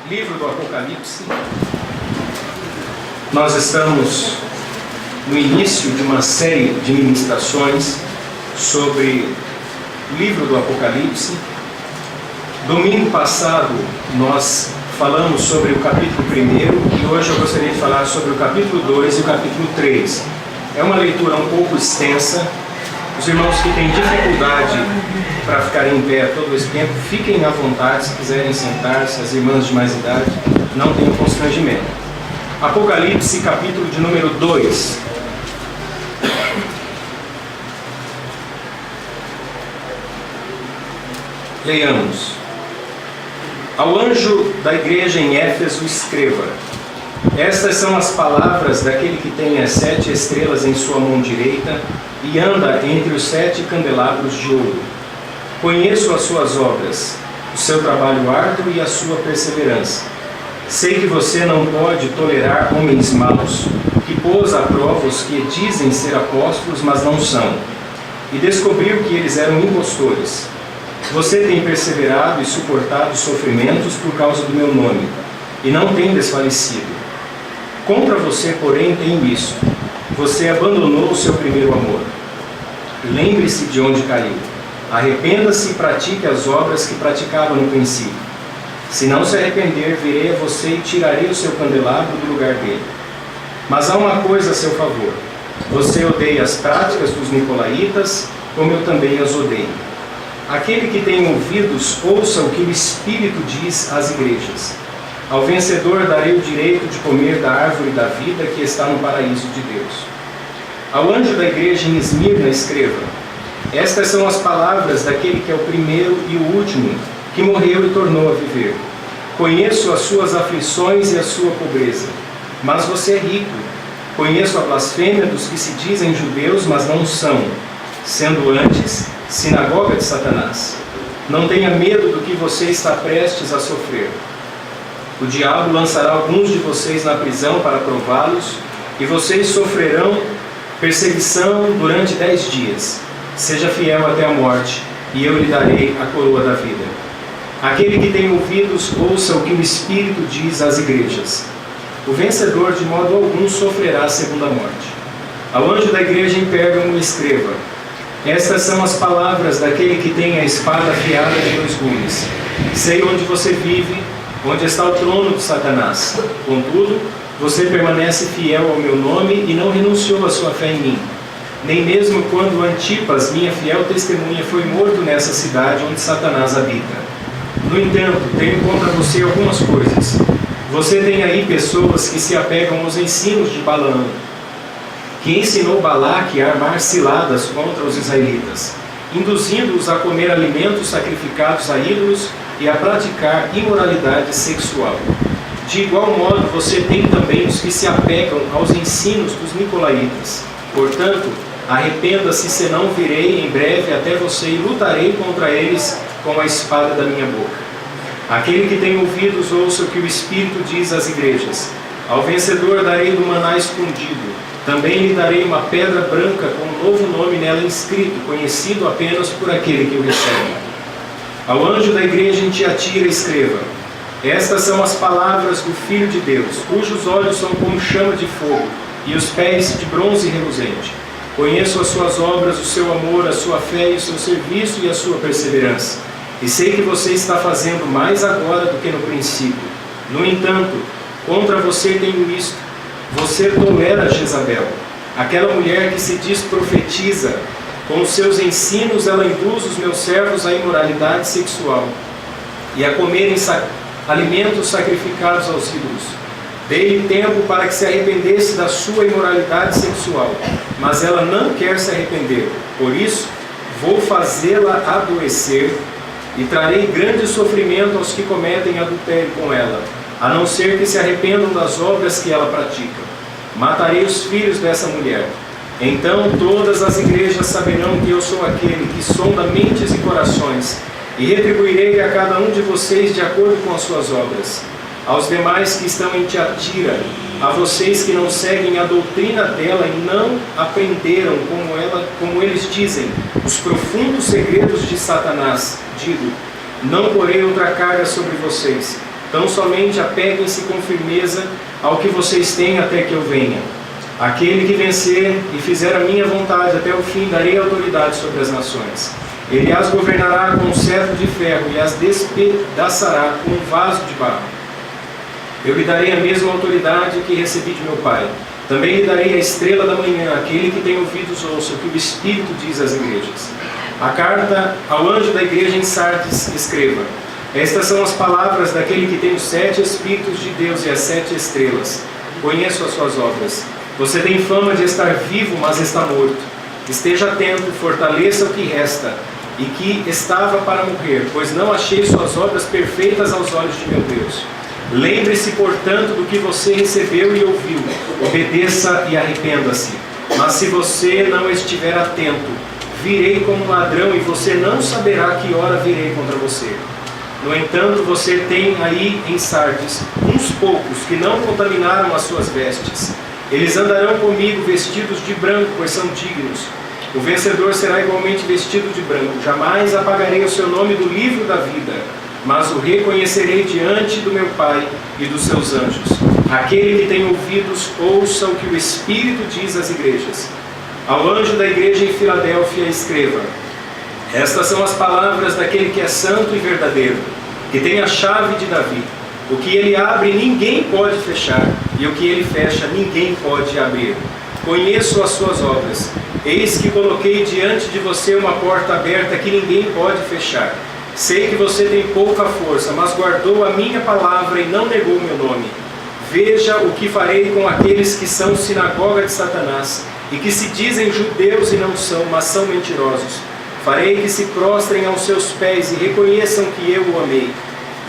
livro do Apocalipse. Nós estamos no início de uma série de ministrações sobre o livro do Apocalipse. Domingo passado nós falamos sobre o capítulo 1 e hoje eu gostaria de falar sobre o capítulo 2 e o capítulo 3. É uma leitura um pouco extensa. Os irmãos que têm dificuldade para ficarem em pé todo esse tempo, fiquem à vontade se quiserem sentar-se. As irmãs de mais idade não tenham constrangimento. Apocalipse, capítulo de número 2. Leiamos. Ao anjo da igreja em Éfeso escreva: estas são as palavras daquele que tem as 7 estrelas em sua mão direita e anda entre os 7 candelabros de ouro. Conheço as suas obras, o seu trabalho árduo e a sua perseverança. Sei que você não pode tolerar homens maus, que pôs à prova os que dizem ser apóstolos, mas não são, e descobriu que eles eram impostores. Você tem perseverado e suportado sofrimentos por causa do meu nome, e não tem desfalecido. Contra você, porém, tenho isto: você abandonou o seu primeiro amor. Lembre-se de onde caiu. Arrependa-se e pratique as obras que praticava no princípio. Se não se arrepender, virei a você e tirarei o seu candelabro do lugar dele. Mas há uma coisa a seu favor: você odeia as práticas dos nicolaítas, como eu também as odeio. Aquele que tem ouvidos, ouça o que o Espírito diz às igrejas. Ao vencedor darei o direito de comer da árvore da vida que está no paraíso de Deus. Ao anjo da igreja em Esmirna escreva: estas são as palavras daquele que é o primeiro e o último, que morreu e tornou a viver. Conheço as suas aflições e a sua pobreza, mas você é rico. Conheço a blasfêmia dos que se dizem judeus, mas não são, sendo antes sinagoga de Satanás. Não tenha medo do que você está prestes a sofrer. O diabo lançará alguns de vocês na prisão para prová-los, e vocês sofrerão perseguição durante 10 dias. Seja fiel até a morte, e eu lhe darei a coroa da vida. Aquele que tem ouvidos, ouça o que o Espírito diz às igrejas. O vencedor de modo algum sofrerá a segunda morte. Ao anjo da igreja em Pérgamo escreva: estas são as palavras daquele que tem a espada afiada de 2 gumes. Sei onde você vive, onde está o trono de Satanás. Contudo, você permanece fiel ao meu nome e não renunciou à sua fé em mim. Nem mesmo quando Antipas, minha fiel testemunha, foi morto nessa cidade onde Satanás habita. No entanto, tenho contra você algumas coisas. Você tem aí pessoas que se apegam aos ensinos de Balaão, que ensinou Balaque a armar ciladas contra os israelitas, induzindo-os a comer alimentos sacrificados a ídolos e a praticar imoralidade sexual. De igual modo, você tem também os que se apegam aos ensinos dos nicolaítas. Portanto, arrependa-se, senão virei em breve até você e lutarei contra eles com a espada da minha boca. Aquele que tem ouvidos, ouça o que o Espírito diz às igrejas. Ao vencedor darei do maná escondido. Também lhe darei uma pedra branca com um novo nome nela inscrito, conhecido apenas por aquele que o recebe. Ao anjo da igreja em Tiatira escreva: estas são as palavras do Filho de Deus, cujos olhos são como chama de fogo e os pés de bronze reluzente. Conheço as suas obras, o seu amor, a sua fé e o seu serviço e a sua perseverança. E sei que você está fazendo mais agora do que no princípio. No entanto, contra você tenho isto: você tolera Jezabel, aquela mulher que se diz profetiza. Com os seus ensinos ela induz os meus servos à imoralidade sexual e a comerem alimentos sacrificados aos ídolos. Dei-lhe tempo para que se arrependesse da sua imoralidade sexual, mas ela não quer se arrepender. Por isso, vou fazê-la adoecer e trarei grande sofrimento aos que cometem adultério com ela, a não ser que se arrependam das obras que ela pratica. Matarei os filhos dessa mulher. Então todas as igrejas saberão que eu sou aquele que sonda mentes e corações, e retribuirei a cada um de vocês de acordo com as suas obras. Aos demais que estão em Tiatira, a vocês que não seguem a doutrina dela e não aprenderam, como eles dizem, os profundos segredos de Satanás, digo: não porei outra carga sobre vocês. Tão somente apeguem-se com firmeza ao que vocês têm até que eu venha. Aquele que vencer e fizer a minha vontade até o fim, darei autoridade sobre as nações. Ele as governará com um cetro de ferro e as despedaçará com um vaso de barro. Eu lhe darei a mesma autoridade que recebi de meu Pai. Também lhe darei a estrela da manhã. Aquele que tem ouvidos ouça o que o Espírito diz às igrejas. A carta ao anjo da igreja em Sardes escreva: estas são as palavras daquele que tem os 7 Espíritos de Deus e as 7 estrelas. Conheço as suas obras. Você tem fama de estar vivo, mas está morto. Esteja atento, fortaleça o que resta e que estava para morrer, pois não achei suas obras perfeitas aos olhos de meu Deus. Lembre-se, portanto, do que você recebeu e ouviu. Obedeça e arrependa-se. Mas se você não estiver atento, virei como um ladrão e você não saberá que hora virei contra você. No entanto, você tem aí em Sardes uns poucos que não contaminaram as suas vestes. Eles andarão comigo vestidos de branco, pois são dignos. O vencedor será igualmente vestido de branco. Jamais apagarei o seu nome do livro da vida, mas o reconhecerei diante do meu Pai e dos seus anjos. Aquele que tem ouvidos, ouça o que o Espírito diz às igrejas. Ao anjo da igreja em Filadélfia escreva: estas são as palavras daquele que é santo e verdadeiro, que tem a chave de Davi. O que ele abre, ninguém pode fechar, e o que ele fecha, ninguém pode abrir. Conheço as suas obras. Eis que coloquei diante de você uma porta aberta que ninguém pode fechar. Sei que você tem pouca força, mas guardou a minha palavra e não negou meu nome. Veja o que farei com aqueles que são sinagoga de Satanás, e que se dizem judeus e não são, mas são mentirosos. Farei que se prostrem aos seus pés e reconheçam que eu o amei.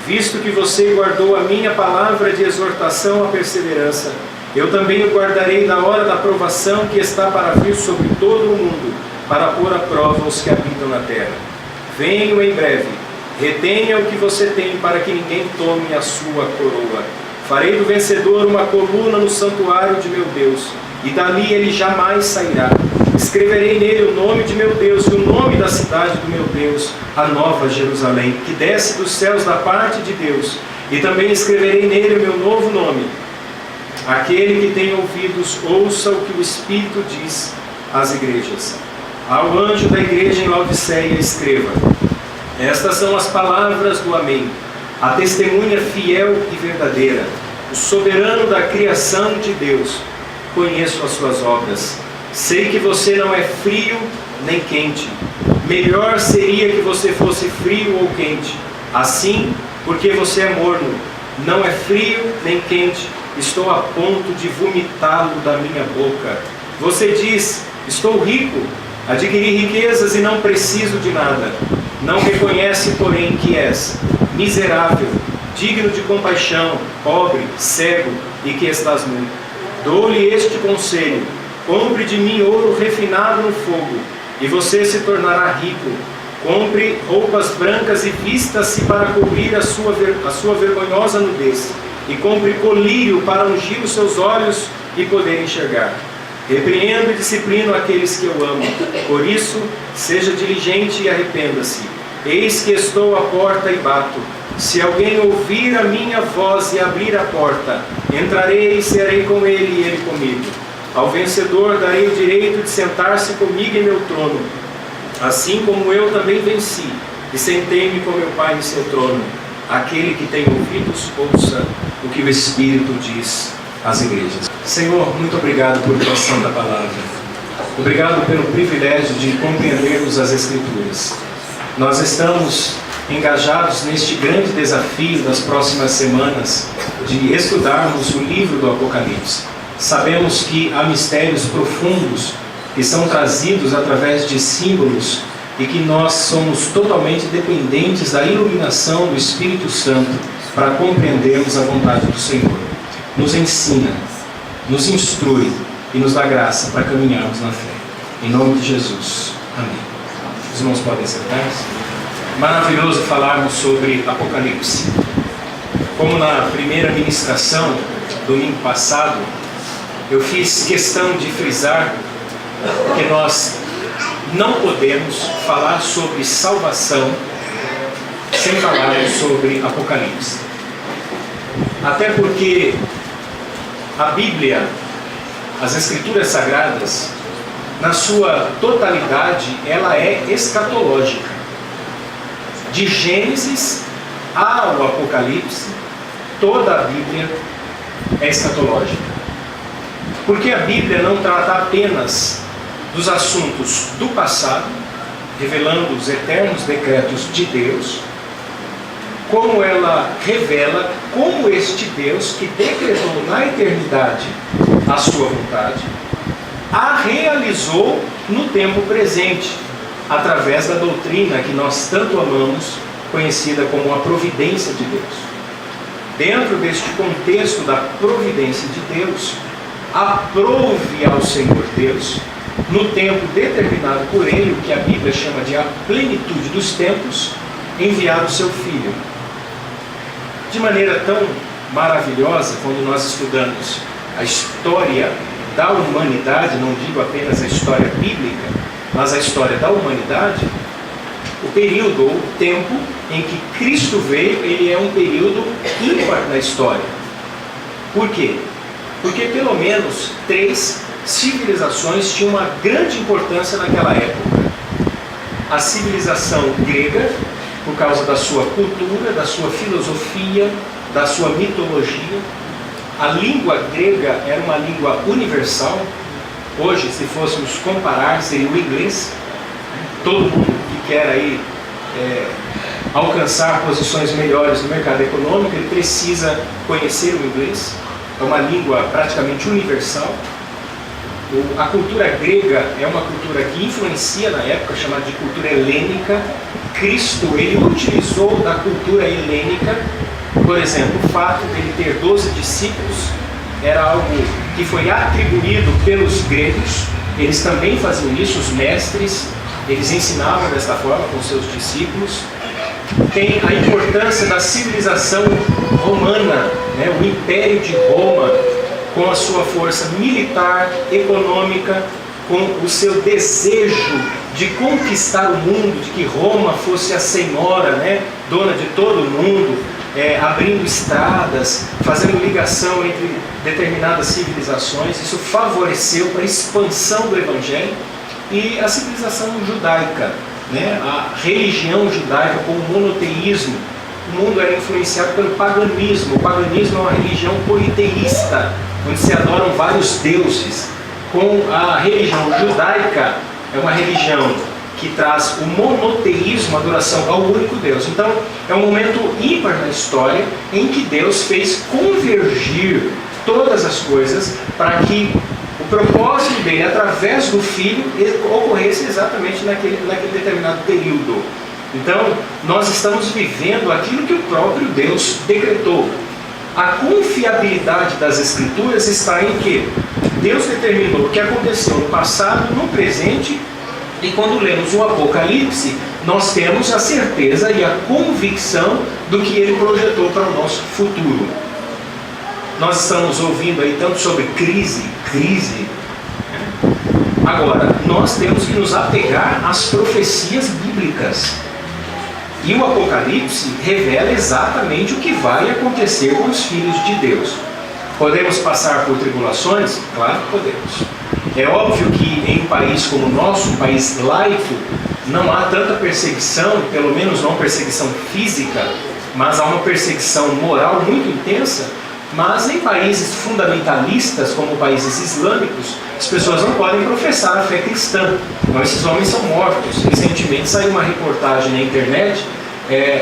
Visto que você guardou a minha palavra de exortação à perseverança, eu também o guardarei na hora da provação que está para vir sobre todo o mundo, para pôr à prova os que habitam na terra. Venho em breve. Retenha o que você tem, para que ninguém tome a sua coroa. Farei do vencedor uma coluna no santuário de meu Deus, e dali ele jamais sairá. Escreverei nele o nome de meu Deus e o nome da cidade do meu Deus, a nova Jerusalém, que desce dos céus da parte de Deus. E também escreverei nele o meu novo nome. Aquele que tem ouvidos, ouça o que o Espírito diz às igrejas. Ao anjo da igreja em Laodiceia escreva: estas são as palavras do Amém, a testemunha fiel e verdadeira, o soberano da criação de Deus. Conheço as suas obras. Sei que você não é frio nem quente. Melhor seria que você fosse frio ou quente. Assim, porque você é morno, não é frio nem quente, estou a ponto de vomitá-lo da minha boca. Você diz: estou rico, adquiri riquezas e não preciso de nada. Não reconhece, porém, que és miserável, digno de compaixão, pobre, cego e que estás nu. Dou-lhe este conselho: compre de mim ouro refinado no fogo, e você se tornará rico. Compre roupas brancas e vista-se para cobrir a sua vergonhosa nudez. E compre colírio para ungir os seus olhos e poder enxergar. Repreendo e disciplino aqueles que eu amo. Por isso, seja diligente e arrependa-se. Eis que estou à porta e bato. Se alguém ouvir a minha voz e abrir a porta, entrarei e serei com ele e ele comigo. Ao vencedor darei o direito de sentar-se comigo em meu trono, assim como eu também venci e sentei-me com meu Pai em seu trono. Aquele que tem ouvidos, ouça o que o Espírito diz às igrejas. Senhor, muito obrigado por tua santa palavra. Obrigado pelo privilégio de compreendermos as Escrituras. Nós estamos engajados neste grande desafio das próximas semanas de estudarmos o livro do Apocalipse. Sabemos que há mistérios profundos que são trazidos através de símbolos e que nós somos totalmente dependentes da iluminação do Espírito Santo para compreendermos a vontade do Senhor. Nos ensina, nos instrui e nos dá graça para caminharmos na fé. Em nome de Jesus. Amém. Os irmãos podem sentar-se. Maravilhoso falarmos sobre Apocalipse. Como na primeira ministração, domingo passado, eu fiz questão de frisar que nós não podemos falar sobre salvação sem falar sobre Apocalipse. Até porque a Bíblia, as Escrituras Sagradas, na sua totalidade, ela é escatológica. De Gênesis ao Apocalipse, toda a Bíblia é escatológica. Porque a Bíblia não trata apenas dos assuntos do passado, revelando os eternos decretos de Deus, como ela revela como este Deus que decretou na eternidade a sua vontade, a realizou no tempo presente, através da doutrina que nós tanto amamos, conhecida como a providência de Deus. Dentro deste contexto da providência de Deus, aprove ao Senhor Deus, no tempo determinado por Ele, o que a Bíblia chama de a plenitude dos tempos, enviar o seu Filho. De maneira tão maravilhosa, quando nós estudamos a história da humanidade, não digo apenas a história bíblica, mas a história da humanidade, o período ou o tempo em que Cristo veio, ele é um período ímpar na história. Por quê? Porque pelo menos 3 civilizações tinham uma grande importância naquela época. A civilização grega, por causa da sua cultura, da sua filosofia, da sua mitologia. A língua grega era uma língua universal. Hoje, se fôssemos comparar, seria o inglês. Todo mundo que quer aí alcançar posições melhores no mercado econômico, ele precisa conhecer o inglês. É uma língua praticamente universal. A cultura grega é uma cultura que influencia na época, chamada de cultura helênica. Cristo, ele utilizou da cultura helênica. Por exemplo, o fato de ele ter 12 discípulos era algo que foi atribuído pelos gregos. Eles também faziam isso, os mestres, eles ensinavam desta forma com seus discípulos. Tem a importância da civilização romana, né? O Império de Roma, com a sua força militar, econômica, com o seu desejo de conquistar o mundo, de que Roma fosse a senhora, né? Dona de todo o mundo, abrindo estradas, fazendo ligação entre determinadas civilizações. Isso favoreceu para a expansão do Evangelho. E a civilização judaica, né? A religião judaica com o monoteísmo. O mundo era influenciado pelo paganismo. O paganismo é uma religião politeísta, onde se adoram vários deuses. Com a religião judaica, é uma religião que traz o monoteísmo, a adoração ao único Deus. Então, é um momento ímpar na história em que Deus fez convergir todas as coisas para que o propósito dele, através do Filho, ocorresse exatamente naquele determinado período. Então, nós estamos vivendo aquilo que o próprio Deus decretou. A confiabilidade das Escrituras está em que Deus determinou o que aconteceu no passado, no presente, e quando lemos o Apocalipse, nós temos a certeza e a convicção do que Ele projetou para o nosso futuro. Nós estamos ouvindo aí tanto sobre crise. Agora, nós temos que nos apegar às profecias bíblicas. E o Apocalipse revela exatamente o que vai acontecer com os filhos de Deus. Podemos passar por tribulações? Claro que podemos. É óbvio que em um país como o nosso, um país laico, não há tanta perseguição, pelo menos não perseguição física, mas há uma perseguição moral muito intensa. Mas em países fundamentalistas, como países islâmicos, as pessoas não podem professar a fé cristã. Então esses homens são mortos. Recentemente saiu uma reportagem na internet,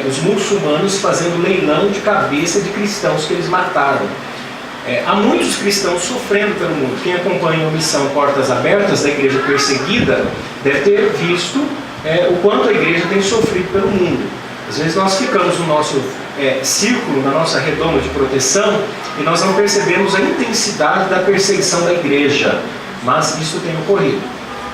os muçulmanos fazendo leilão de cabeça de cristãos que eles mataram. Há muitos cristãos sofrendo pelo mundo. Quem acompanha a missão Portas Abertas da Igreja Perseguida deve ter visto o quanto a igreja tem sofrido pelo mundo. Às vezes nós ficamos no nosso círculo, na nossa redoma de proteção, e nós não percebemos a intensidade da perseguição da igreja, mas isso tem ocorrido.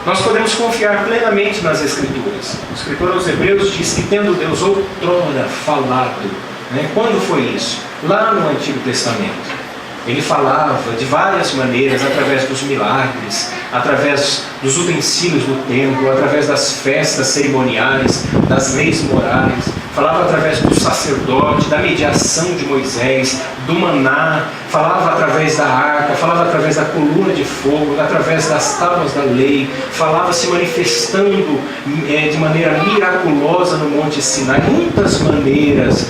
Nós podemos confiar plenamente nas Escrituras. O escritor aos Hebreus diz que tendo Deus outrora falado, né? Quando foi isso? Lá no Antigo Testamento. Ele falava de várias maneiras, através dos milagres, através dos utensílios do templo, através das festas cerimoniais, das leis morais. falava através do sacerdote, da mediação de Moisés, do maná, falava através da arca, falava através da coluna de fogo, através das tábuas da lei, falava se manifestando de maneira miraculosa no Monte Sinai, muitas maneiras,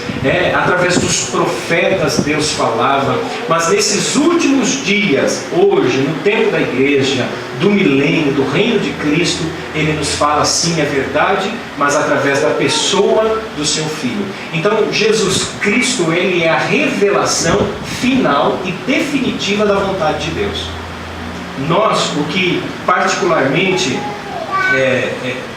através dos profetas Deus falava. Mas nesses últimos dias, hoje, no tempo da igreja, do milênio, do reino de Cristo, Ele nos fala sim, é verdade, mas através da pessoa do seu Filho. Então Jesus Cristo, Ele é a revelação final e definitiva da vontade de Deus. Nós, o que particularmente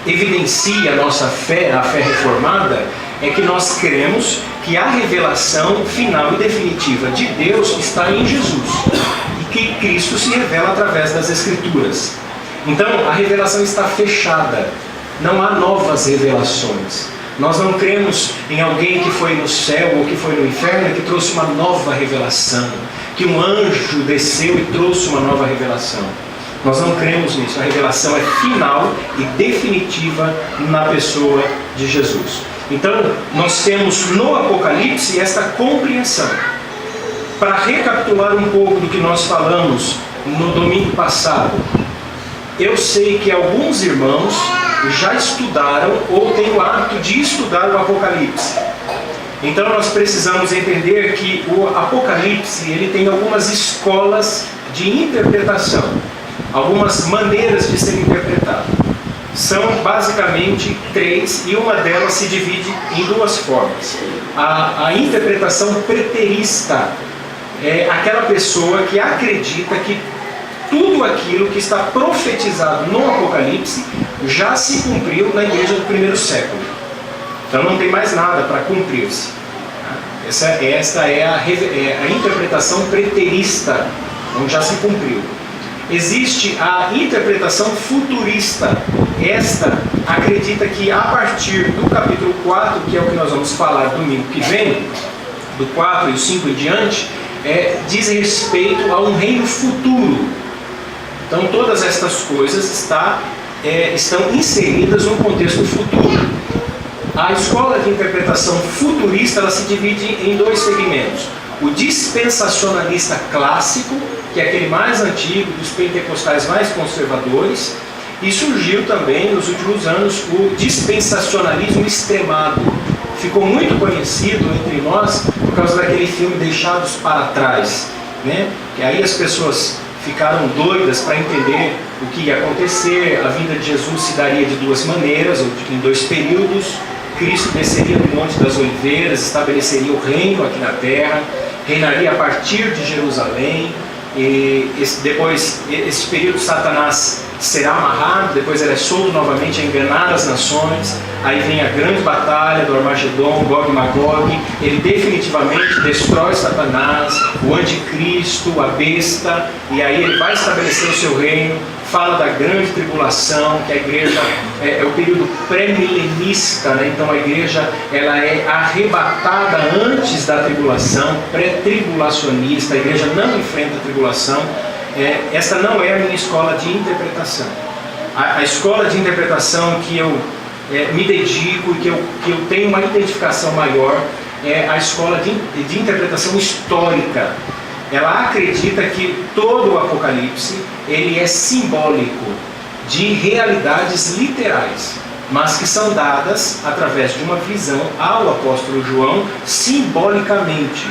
evidencia a nossa fé, a fé reformada, é que nós cremos que a revelação final e definitiva de Deus está em Jesus, e que Cristo se revela através das Escrituras. Então a revelação está fechada, não há novas revelações. Nós não cremos em alguém que foi no céu ou que foi no inferno e que trouxe uma nova revelação, que um anjo desceu e trouxe uma nova revelação. Nós não cremos nisso. A revelação é final e definitiva na pessoa de Jesus. Então nós temos no Apocalipse esta compreensão. Para recapitular um pouco do que nós falamos no domingo passado, eu sei que alguns irmãos já estudaram ou têm o hábito de estudar o Apocalipse. Então nós precisamos entender que o Apocalipse, ele tem algumas escolas de interpretação, algumas maneiras de ser interpretado. São basicamente 3, e uma delas se divide em 2 formas. A interpretação preterista é aquela pessoa que acredita que tudo aquilo que está profetizado no Apocalipse já se cumpriu na igreja do primeiro século. Então não tem mais nada para cumprir-se. Esta é a interpretação preterista, onde já se cumpriu. Existe a interpretação futurista. Esta acredita que a partir do capítulo 4, que é o que nós vamos falar domingo que vem, do 4 e o 5 em diante, diz respeito a um reino futuro. Então todas estas coisas estão inseridas num contexto futuro. A escola de interpretação futurista, ela se divide em 2 segmentos. O dispensacionalista clássico, que é aquele mais antigo, dos pentecostais mais conservadores, e surgiu também nos últimos anos o dispensacionalismo extremado. Ficou muito conhecido entre nós por causa daquele filme Deixados para Trás, né? Que aí as pessoas ficaram doidas para entender o que ia acontecer. A vinda de Jesus se daria de 2 maneiras, ou em 2 períodos. Cristo desceria do Monte das Oliveiras, estabeleceria o reino aqui na terra, reinaria a partir de Jerusalém, e depois, esse período, Satanás será amarrado, depois ele é solto novamente a enganar as nações. Aí vem a grande batalha do Armagedon, Gog e Magog. Ele definitivamente destrói Satanás, o anticristo, a besta, e aí ele vai estabelecer o seu reino. Fala da grande tribulação, que a igreja é o período pré-milenista, né? Então a igreja, ela é arrebatada antes da tribulação, pré-tribulacionista. A igreja não enfrenta a tribulação. Essa não é a minha escola de interpretação. A escola de interpretação que eu me dedico e que eu tenho uma identificação maior é a escola de interpretação histórica. Ela acredita que todo o Apocalipse ele é simbólico de realidades literais, mas que são dadas através de uma visão ao apóstolo João simbolicamente.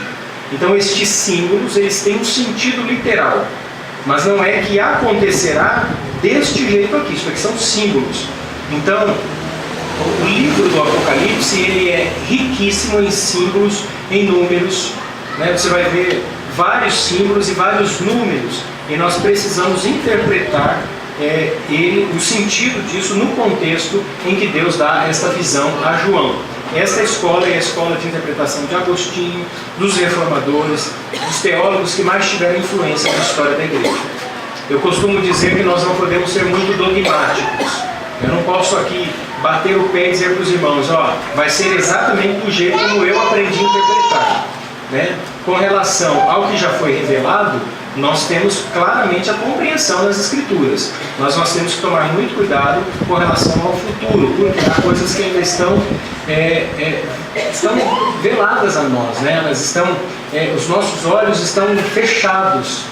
Então estes símbolos, eles têm um sentido literal, mas não é que acontecerá deste jeito aqui. Isso aqui são símbolos. Então o livro do Apocalipse, ele é riquíssimo em símbolos, em números, né? Você vai ver vários símbolos e vários números, e nós precisamos interpretar o sentido disso no contexto em que Deus dá esta visão a João. Esta escola é a escola de interpretação de Agostinho, dos reformadores, dos teólogos que mais tiveram influência na história da igreja. Eu costumo dizer que nós não podemos ser muito dogmáticos. Eu não posso aqui bater o pé e dizer para os irmãos, vai ser exatamente do jeito como eu aprendi a interpretar, né? Com relação ao que já foi revelado, nós temos claramente a compreensão das Escrituras. Nós temos que tomar muito cuidado com relação ao futuro, porque há coisas que ainda estão veladas a nós, né? Elas estão, os nossos olhos estão fechados,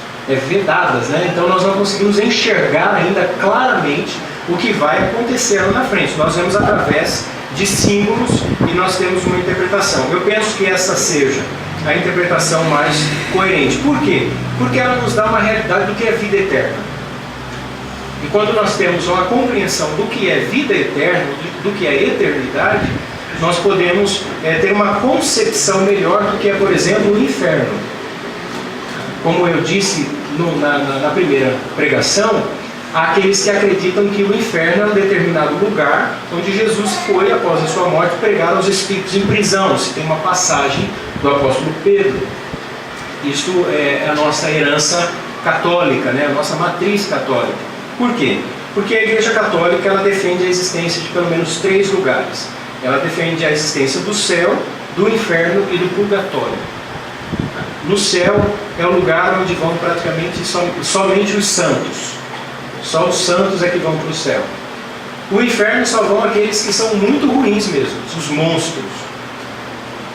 vedadas, né? Então nós não conseguimos enxergar ainda claramente o que vai acontecer lá na frente. Nós vemos através de símbolos e nós temos uma interpretação. Eu penso que essa seja a interpretação mais coerente. Por quê? Porque ela nos dá uma realidade do que é vida eterna. E quando nós temos uma compreensão do que é vida eterna, do que é eternidade, nós podemos ter uma concepção melhor do que é, por exemplo, o inferno. Como eu disse na primeira pregação, há aqueles que acreditam que o inferno é um determinado lugar onde Jesus foi, após a sua morte, pregar aos espíritos em prisão. Se tem uma passagem do apóstolo Pedro. Isso é a nossa herança católica, né? A nossa matriz católica. Por quê? Porque a Igreja Católica ela defende a existência de pelo menos 3 lugares. Ela defende a existência do céu, do inferno e do purgatório. No céu é o lugar onde vão praticamente somente os santos. Só os santos é que vão para o céu. O inferno só vão aqueles que são muito ruins mesmo, os monstros.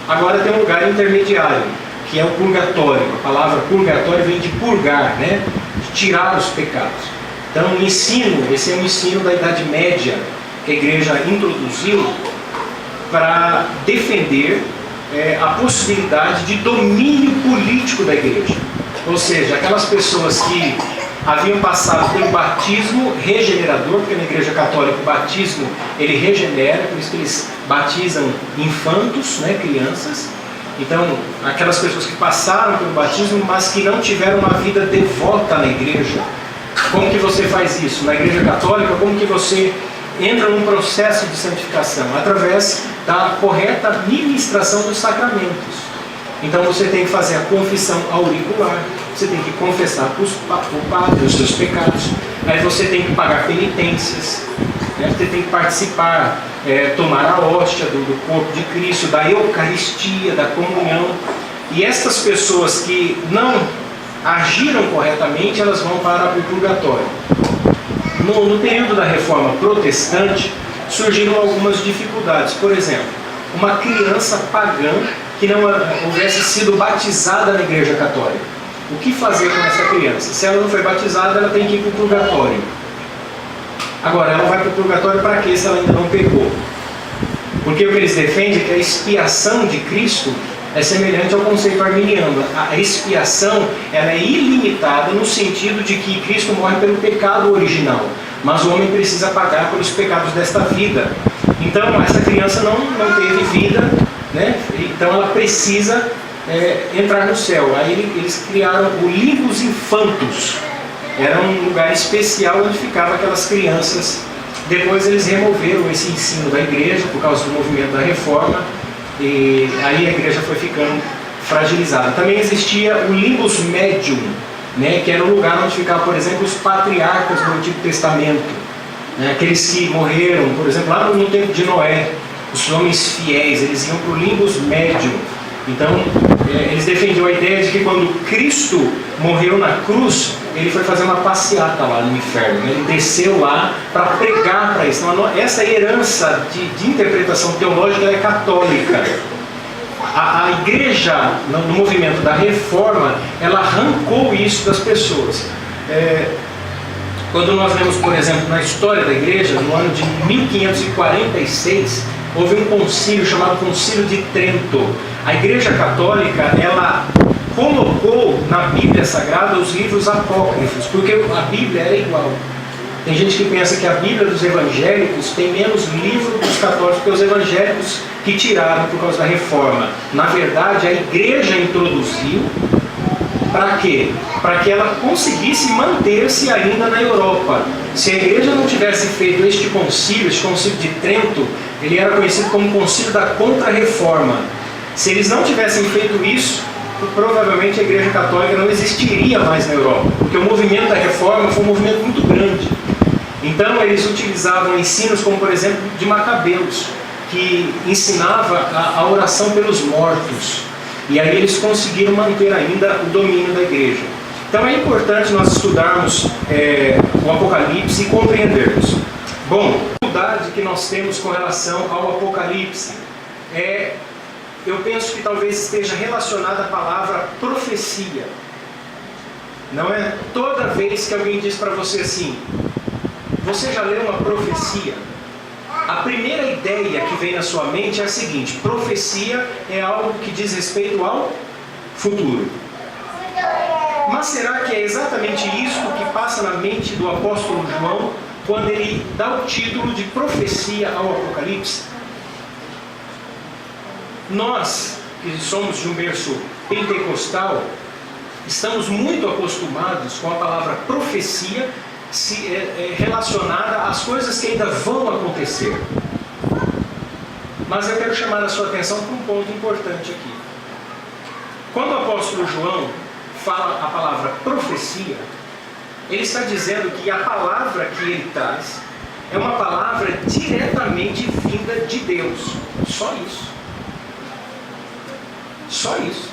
Agora tem um lugar intermediário, que é o purgatório. A palavra purgatório vem de purgar, né? De tirar os pecados. Então o ensino, esse é um ensino da Idade Média, que a igreja introduziu para defender a possibilidade de domínio político da igreja. Ou seja, aquelas pessoas que haviam passado pelo batismo regenerador, porque na Igreja Católica o batismo ele regenera, por isso que eles batizam infantos, né, crianças. Então, aquelas pessoas que passaram pelo batismo, mas que não tiveram uma vida devota na igreja. Como que você faz isso? Na Igreja Católica, como que você entra num processo de santificação? Através da correta ministração dos sacramentos. Então você tem que fazer a confissão auricular, você tem que confessar para o padre os seus pecados, aí você tem que pagar penitências, né? Você tem que participar, tomar a hóstia do corpo de Cristo, da Eucaristia, da comunhão. E estas pessoas que não agiram corretamente, elas vão para o purgatório. No período da Reforma Protestante, surgiram algumas dificuldades. Por exemplo, uma criança pagã que não houvesse sido batizada na Igreja Católica. O que fazer com essa criança? Se ela não foi batizada, ela tem que ir para o purgatório. Agora, ela vai para o purgatório para quê se ela ainda não pecou? Porque o que eles defendem é que a expiação de Cristo é semelhante ao conceito arminiano. A expiação ela é ilimitada no sentido de que Cristo morre pelo pecado original, mas o homem precisa pagar pelos pecados desta vida. Então, essa criança não teve vida, né? Então ela precisa entrar no céu. Aí eles criaram o Limbus Infantus. Era um lugar especial onde ficavam aquelas crianças. Depois eles removeram esse ensino da igreja por causa do movimento da reforma, e aí a igreja foi ficando fragilizada. Também existia o Limbus Medium, né, que era o lugar onde ficavam, por exemplo, os patriarcas do Antigo Testamento, né, aqueles que morreram, por exemplo, lá no tempo de Noé, os homens fiéis, eles iam para o Limbus Medium. Então, eles defendiam a ideia de que quando Cristo morreu na cruz, ele foi fazer uma passeata lá no inferno. Ele desceu lá para pregar para isso. Então, essa herança de interpretação teológica é católica. A igreja, no movimento da reforma, ela arrancou isso das pessoas. Quando nós lemos, por exemplo, na história da igreja, no ano de 1546, houve um concílio chamado Concílio de Trento. A Igreja Católica, ela colocou na Bíblia Sagrada os livros apócrifos, porque a Bíblia era igual. Tem gente que pensa que a Bíblia dos evangélicos tem menos livro dos católicos que os evangélicos que tiraram por causa da reforma. Na verdade, a Igreja introduziu para quê? Para que ela conseguisse manter-se ainda na Europa. Se a Igreja não tivesse feito este concílio de Trento, ele era conhecido como Concílio da Contra-Reforma. Se eles não tivessem feito isso, provavelmente a Igreja Católica não existiria mais na Europa, porque o movimento da Reforma foi um movimento muito grande. Então eles utilizavam ensinos como, por exemplo, de Macabeus, que ensinava a oração pelos mortos. E aí eles conseguiram manter ainda o domínio da igreja. Então é importante nós estudarmos o Apocalipse e compreendermos. Bom, a dificuldade que nós temos com relação ao Apocalipse eu penso que talvez esteja relacionada à palavra profecia. Não é? Toda vez que alguém diz para você assim, você já leu uma profecia? A primeira ideia que vem na sua mente é a seguinte: profecia é algo que diz respeito ao futuro. Mas será que é exatamente isso que passa na mente do apóstolo João quando ele dá o título de profecia ao Apocalipse? Nós, que somos de um berço pentecostal, estamos muito acostumados com a palavra profecia relacionada às coisas que ainda vão acontecer. Mas eu quero chamar a sua atenção para um ponto importante aqui. Quando o apóstolo João fala a palavra profecia, ele está dizendo que a palavra que ele traz é uma palavra diretamente vinda de Deus. Só isso. Só isso.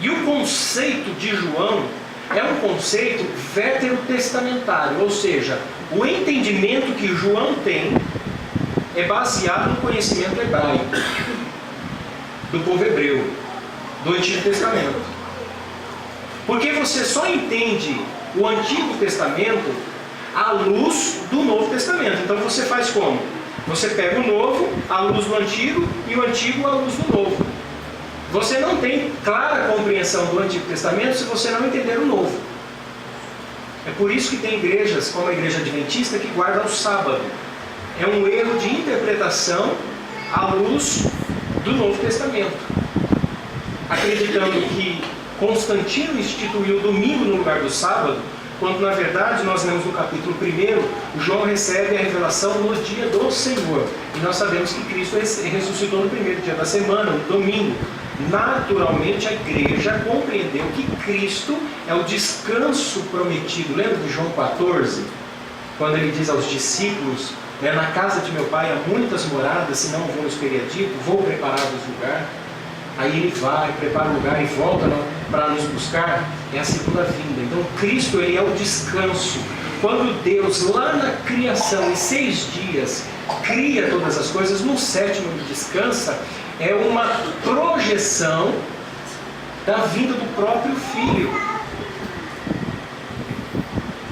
E o conceito de João é um conceito veterotestamentário, ou seja, o entendimento que João tem é baseado no conhecimento hebraico, do povo hebreu, do Antigo Testamento. Porque você só entende o Antigo Testamento à luz do Novo Testamento. Então você faz como? Você pega o Novo à luz do Antigo e o Antigo à luz do Novo. Você não tem clara compreensão do Antigo Testamento se você não entender o Novo. É por isso que tem igrejas, como a Igreja Adventista, que guarda o sábado. É um erro de interpretação à luz do Novo Testamento, acreditando que Constantino instituiu o domingo no lugar do sábado, quando na verdade nós lemos no capítulo 1, João recebe a revelação no dia do Senhor. E nós sabemos que Cristo ressuscitou no primeiro dia da semana, no domingo. Naturalmente a igreja compreendeu que Cristo é o descanso prometido. Lembra de João 14? Quando ele diz aos discípulos, na casa de meu pai há muitas moradas, senão eu vou nos teria dito, vou preparar-vos lugar. Aí ele vai, prepara o lugar e volta para nos buscar. É a segunda vinda. Então Cristo, ele é o descanso. Quando Deus, lá na criação, em 6 dias, cria todas as coisas, no 7º ele descansa, é uma projeção da vinda do próprio Filho.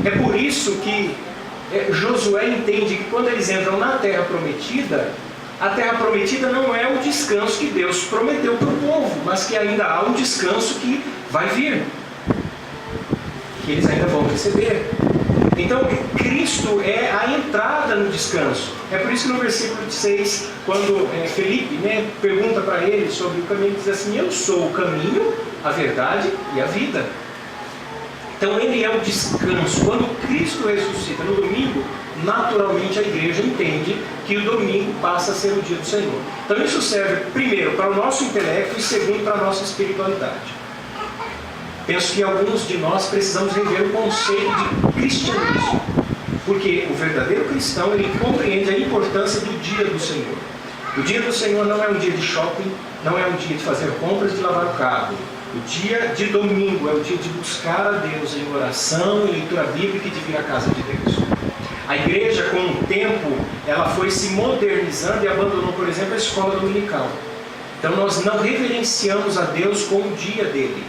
É por isso que Josué entende que quando eles entram na Terra Prometida, a Terra Prometida não é o descanso que Deus prometeu para o povo, mas que ainda há um descanso que vai vir, que eles ainda vão receber. Então, Cristo é a entrada no descanso. É por isso que no versículo 6, quando Felipe pergunta para ele sobre o caminho, ele diz assim: eu sou o caminho, a verdade e a vida. Então, ele é o descanso. Quando Cristo ressuscita no domingo, naturalmente a igreja entende que o domingo passa a ser o dia do Senhor. Então, isso serve, primeiro, para o nosso intelecto e, segundo, para a nossa espiritualidade. Penso que alguns de nós precisamos rever o conceito de cristianismo, porque o verdadeiro cristão, ele compreende a importância do dia do Senhor. O dia do Senhor não é um dia de shopping, não é um dia de fazer compras e de lavar o carro. O dia de domingo é o dia de buscar a Deus em oração e leitura bíblica e de vir à casa de Deus. A igreja, com o tempo, ela foi se modernizando e abandonou, por exemplo, a escola dominical. Então nós não reverenciamos a Deus com o dia dele.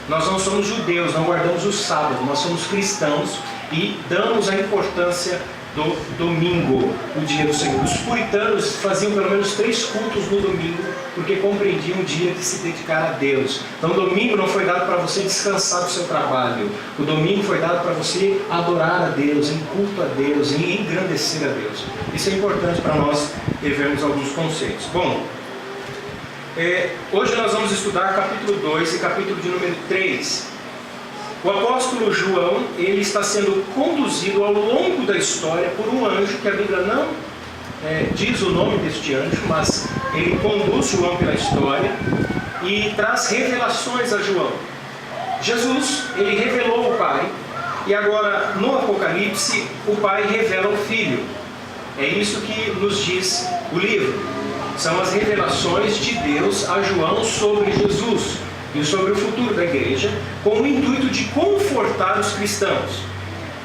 Nós não somos judeus, não guardamos o sábado, nós somos cristãos e damos a importância do domingo, o dia do Senhor. Os puritanos faziam pelo menos 3 cultos no domingo, porque compreendiam o dia de se dedicar a Deus. Então o domingo não foi dado para você descansar do seu trabalho, o domingo foi dado para você adorar a Deus, em culto a Deus, em engrandecer a Deus. Isso é importante para nós revermos alguns conceitos. Bom, hoje nós vamos estudar capítulo 2 e capítulo de número 3. O apóstolo João, ele está sendo conduzido ao longo da história por um anjo, que a Bíblia não diz o nome deste anjo, mas ele conduz João pela história e traz revelações a João. Jesus, ele revelou o Pai, e agora no Apocalipse o Pai revela o Filho. É isso que nos diz o livro. São as revelações de Deus a João sobre Jesus. e sobre o futuro da igreja, com o intuito de confortar os cristãos.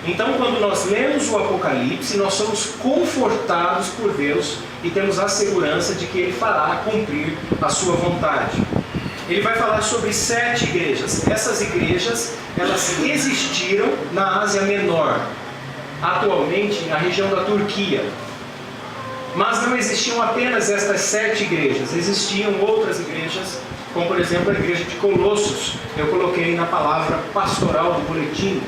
Então, quando nós lemos o Apocalipse, nós somos confortados por Deus e temos a segurança de que Ele fará cumprir a sua vontade. Ele vai falar sobre 7 igrejas. Essas igrejas, elas existiram na Ásia Menor, atualmente na região da Turquia. Mas não existiam apenas estas 7 igrejas, existiam outras igrejas, como por exemplo a igreja de Colossos. Eu coloquei na palavra pastoral do boletim.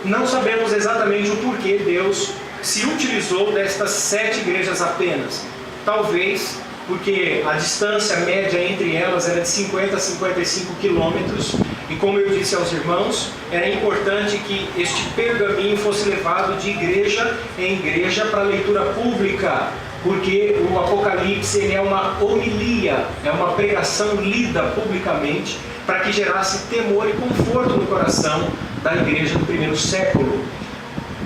Não sabemos exatamente o porquê Deus se utilizou destas 7 igrejas apenas. Talvez porque a distância média entre elas era de 50 a 55 quilômetros, e como eu disse aos irmãos, era importante que este pergaminho fosse levado de igreja em igreja para leitura pública, porque o Apocalipse ele é uma homilia, é uma pregação lida publicamente, para que gerasse temor e conforto no coração da igreja do primeiro século.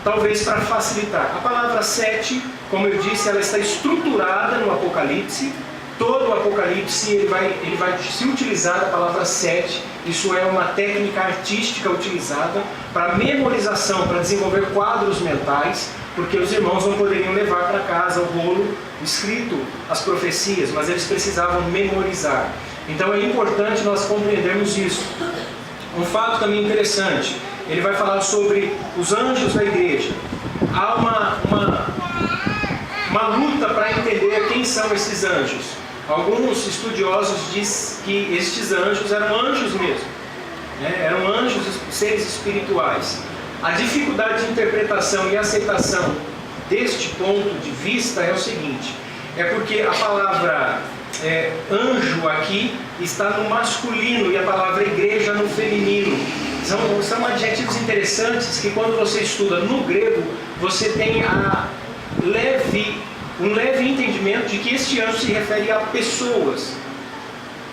Talvez para facilitar. A palavra 7, como eu disse, ela está estruturada no Apocalipse. Todo o Apocalipse ele vai se utilizar da palavra 7. Isso é uma técnica artística utilizada para memorização, para desenvolver quadros mentais, porque os irmãos não poderiam levar para casa o rolo escrito, as profecias, mas eles precisavam memorizar. Então é importante nós compreendermos isso. Um fato também interessante, ele vai falar sobre os anjos da igreja. Há uma luta para entender quem são esses anjos. Alguns estudiosos dizem que estes anjos eram anjos mesmo, né? Eram anjos, seres espirituais. A dificuldade de interpretação e aceitação deste ponto de vista é o seguinte: é porque a palavra anjo aqui está no masculino e a palavra igreja no feminino. São adjetivos interessantes que, quando você estuda no grego, você tem um leve entendimento de que este anjo se refere a pessoas.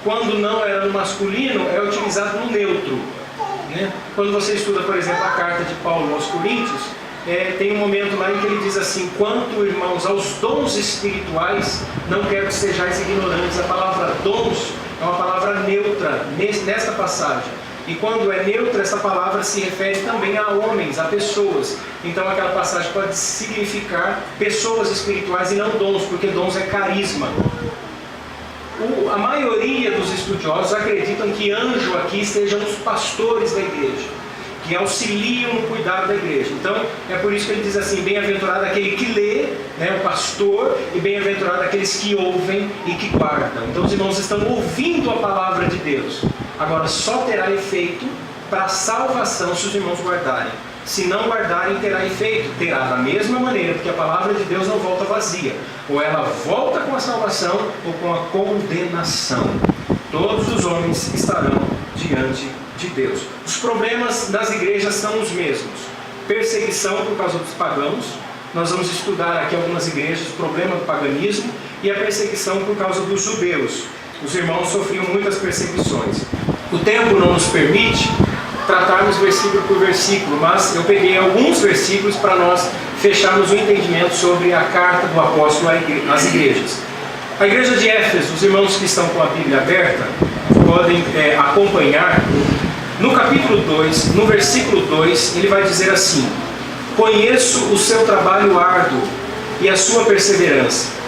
Quando não era no masculino, é utilizado no neutro, né? Quando você estuda, por exemplo, a carta de Paulo aos Coríntios, tem um momento lá em que ele diz assim: quanto, irmãos, aos dons espirituais, não quero que sejais ignorantes. A palavra dons é uma palavra neutra nesta passagem. E quando é neutra, essa palavra se refere também a homens, a pessoas. Então aquela passagem pode significar pessoas espirituais e não dons, porque dons é carisma. A maioria dos estudiosos acreditam que anjo aqui sejam os pastores da igreja, que auxiliam no cuidado da igreja. Então é por isso que ele diz assim: bem-aventurado aquele que lê, né, o pastor, e bem-aventurado aqueles que ouvem e que guardam. Então os irmãos estão ouvindo a palavra de Deus. Agora, só terá efeito para a salvação se os irmãos guardarem. Se não guardarem, terá efeito. Terá da mesma maneira, porque a palavra de Deus não volta vazia. Ou ela volta com a salvação ou com a condenação. Todos os homens estarão diante de Deus. Os problemas das igrejas são os mesmos. Perseguição por causa dos pagãos. Nós vamos estudar aqui algumas igrejas, o problema do paganismo e a perseguição por causa dos judeus. Os irmãos sofriam muitas perseguições. O tempo não nos permite tratarmos versículo por versículo, mas eu peguei alguns versículos para nós fecharmos o entendimento sobre a carta do apóstolo às igrejas. A igreja de Éfeso, os irmãos que estão com a Bíblia aberta, podem acompanhar. No capítulo 2, no versículo 2, ele vai dizer assim: conheço o seu trabalho árduo e a sua perseverança.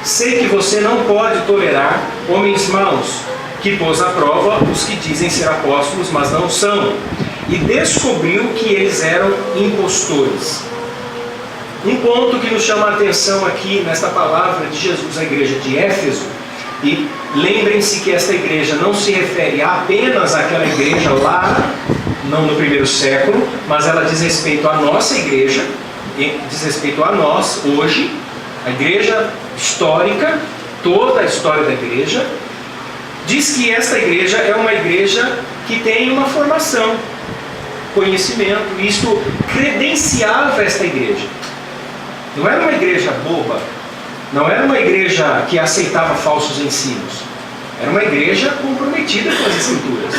Sei que você não pode tolerar homens maus, que pôs à prova os que dizem ser apóstolos, mas não são, e descobriu que eles eram impostores. Um ponto que nos chama a atenção aqui nesta palavra de Jesus à igreja de Éfeso, e lembrem-se que esta igreja não se refere apenas àquela igreja lá, não no primeiro século, mas ela diz respeito à nossa igreja, diz respeito a nós hoje, a igreja histórica, toda a história da igreja. Diz que esta igreja é uma igreja que tem uma formação, conhecimento. Isto credenciava esta igreja. Não era uma igreja boba, não era uma igreja que aceitava falsos ensinos. Era uma igreja comprometida com as Escrituras.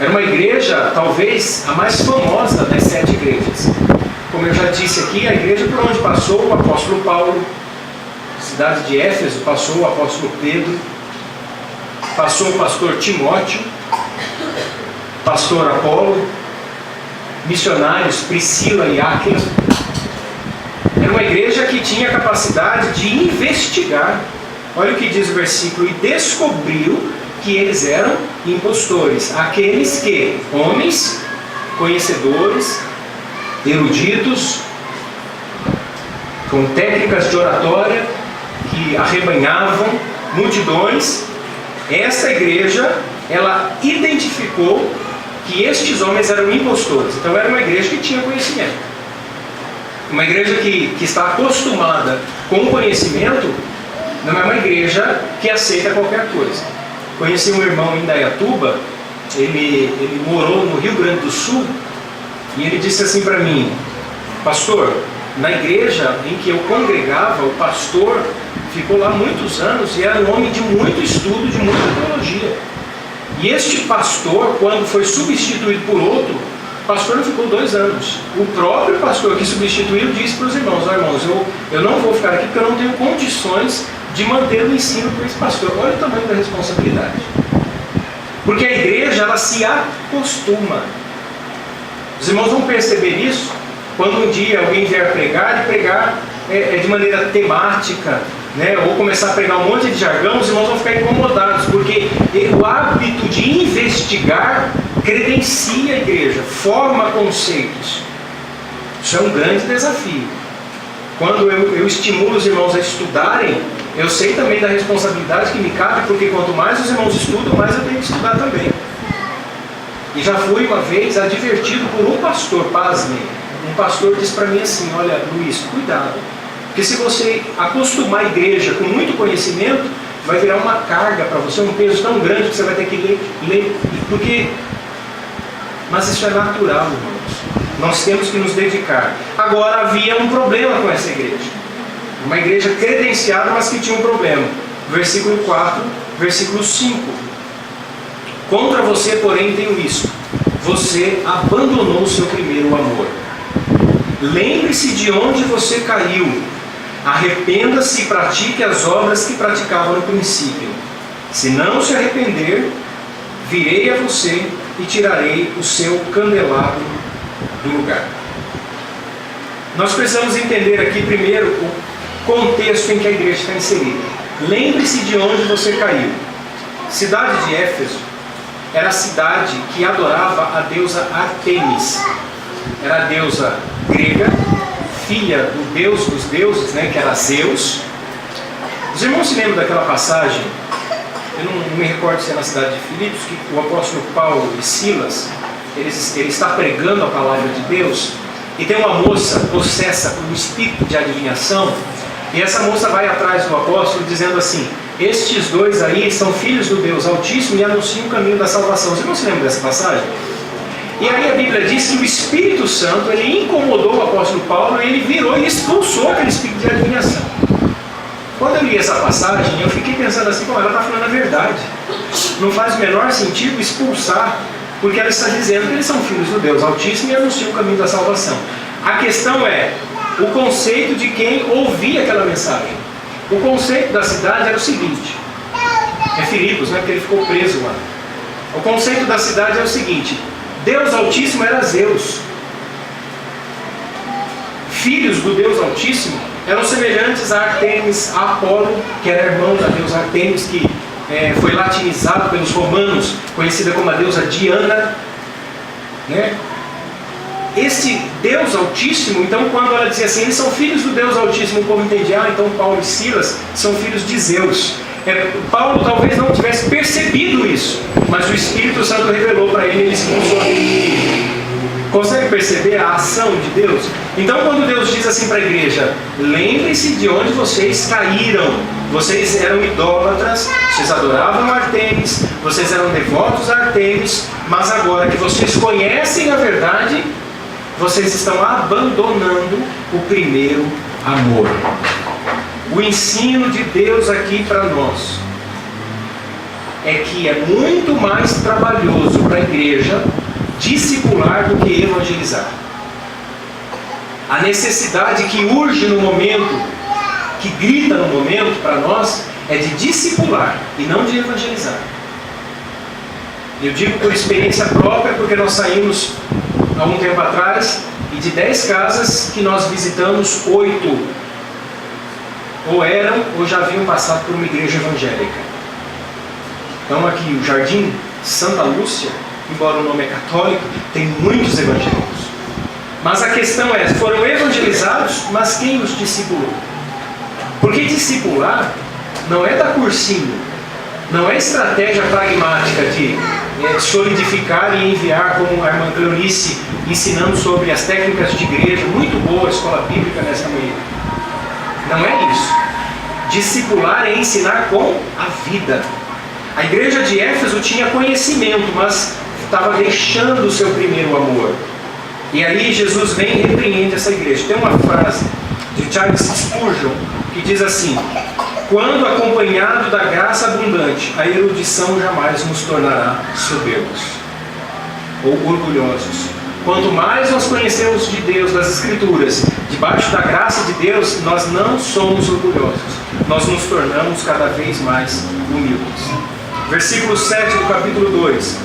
Era uma igreja, talvez, a mais famosa das 7 igrejas. Como eu já disse aqui, a igreja por onde passou o apóstolo Paulo, a cidade de Éfeso passou o apóstolo Pedro. passou o pastor Timóteo, pastor Apolo, missionários Priscila e Áquila. Era uma igreja que tinha a capacidade de investigar. Olha o que diz o versículo: e descobriu que eles eram impostores, aqueles que, homens conhecedores, eruditos, com técnicas de oratória, que arrebanhavam multidões. Esta igreja, ela identificou que estes homens eram impostores. Então era uma igreja que tinha conhecimento. Uma igreja que está acostumada com o conhecimento, não é uma igreja que aceita qualquer coisa. Conheci um irmão em Indaiatuba, ele morou no Rio Grande do Sul, e ele disse assim para mim: pastor, na igreja em que eu congregava, o pastor ficou lá muitos anos e era um homem de muito estudo, de muita teologia. E este pastor, quando foi substituído por outro, o pastor não ficou 2 anos. O próprio pastor que substituiu disse para os irmãos: ó irmãos, eu não vou ficar aqui porque eu não tenho condições de manter o ensino por esse pastor. Olha o tamanho da responsabilidade. Porque a igreja, ela se acostuma. Os irmãos vão perceber isso quando um dia alguém vier pregar, e pregar de maneira temática, né? Ou começar a pregar um monte de jargão, os irmãos vão ficar incomodados, porque o hábito de investigar credencia a igreja, forma conceitos. Isso é um grande desafio. Quando eu estimulo os irmãos a estudarem, eu sei também da responsabilidade que me cabe, porque quanto mais os irmãos estudam, mais eu tenho que estudar também. E já fui uma vez advertido por um pastor, pasmem. Um pastor disse para mim assim: olha, Luiz, cuidado, porque se você acostumar a igreja com muito conhecimento, vai virar uma carga para você, um peso tão grande que você vai ter que ler, porque... Mas isso é natural, irmãos. Nós temos que nos dedicar. Agora, havia um problema com essa igreja. Uma igreja credenciada, mas que tinha um problema. Versículo 4, versículo 5. Contra você, porém, tenho isso: você abandonou o seu primeiro amor. Lembre-se de onde você caiu. Arrependa-se e pratique as obras que praticava no princípio. Se não se arrepender, virei a você e tirarei o seu candelabro do lugar. Nós precisamos entender aqui primeiro o contexto em que a igreja está inserida. Lembre-se de onde você caiu. Cidade de Éfeso era a cidade que adorava a deusa Ártemis. Era a deusa grega, filha do deus dos deuses, né, que era Zeus. Os irmãos se lembram daquela passagem? Eu não me recordo se é na cidade de Filipos, que o apóstolo Paulo e Silas, ele está pregando a palavra de Deus, e tem uma moça possessa por um espírito de adivinhação, e essa moça vai atrás do apóstolo dizendo assim: estes dois aí são filhos do Deus Altíssimo e anunciam o caminho da salvação. Você não se lembra dessa passagem? E aí a Bíblia diz que o Espírito Santo, ele incomodou o apóstolo Paulo, e ele virou e expulsou aquele espírito de adivinhação. Quando eu li essa passagem, eu fiquei pensando assim: como ela está falando a verdade. Não faz o menor sentido expulsar, porque ela está dizendo que eles são filhos do Deus Altíssimo e anunciam o caminho da salvação. A questão é o conceito de quem ouvia aquela mensagem. O conceito da cidade era o seguinte: é Filipos, né, porque ele ficou preso lá. O conceito da cidade é o seguinte: Deus Altíssimo era Zeus. Filhos do Deus Altíssimo eram semelhantes a Ártemis, a Apolo, que era irmão da deusa Ártemis, que foi latinizado pelos romanos, conhecida como a deusa Diana, né? Esse Deus Altíssimo, então, quando ela dizia assim, eles são filhos do Deus Altíssimo, o povo entendia: então Paulo e Silas são filhos de Zeus. Paulo talvez não tivesse percebido isso, mas o Espírito Santo revelou para ele, ele expulsou aquele. Consegue perceber a ação de Deus? Então, quando Deus diz assim para a igreja: lembre-se de onde vocês caíram. Vocês eram idólatras, vocês adoravam Ártemis, vocês eram devotos a Ártemis, mas agora que vocês conhecem a verdade, vocês estão abandonando o primeiro amor. O ensino de Deus aqui para nós é que é muito mais trabalhoso para a igreja discipular do que evangelizar. A necessidade que urge no momento, que grita no momento para nós, é de discipular e não de evangelizar. Eu digo por experiência própria, porque nós saímos há um tempo atrás, e de 10 casas que nós visitamos, 8 ou eram ou já haviam passado por uma igreja evangélica. Então aqui o Jardim Santa Lúcia, embora o nome é católico, tem muitos evangélicos. Mas a questão é, foram evangelizados, mas quem os discipulou? Porque discipular não é dar cursinho, não é estratégia pragmática de solidificar e enviar, como a irmã Cleonice ensinando sobre as técnicas de igreja, muito boa a escola bíblica nessa manhã. Não é isso. Discipular é ensinar com a vida. A igreja de Éfeso tinha conhecimento, mas estava deixando o seu primeiro amor. E aí Jesus vem e repreende essa igreja. Tem uma frase de Charles Spurgeon que diz assim: quando acompanhado da graça abundante, a erudição jamais nos tornará soberbos ou orgulhosos. Quanto mais nós conhecemos de Deus, das Escrituras, debaixo da graça de Deus, nós não somos orgulhosos. Nós nos tornamos cada vez mais humildes. Versículo 7 do capítulo 2.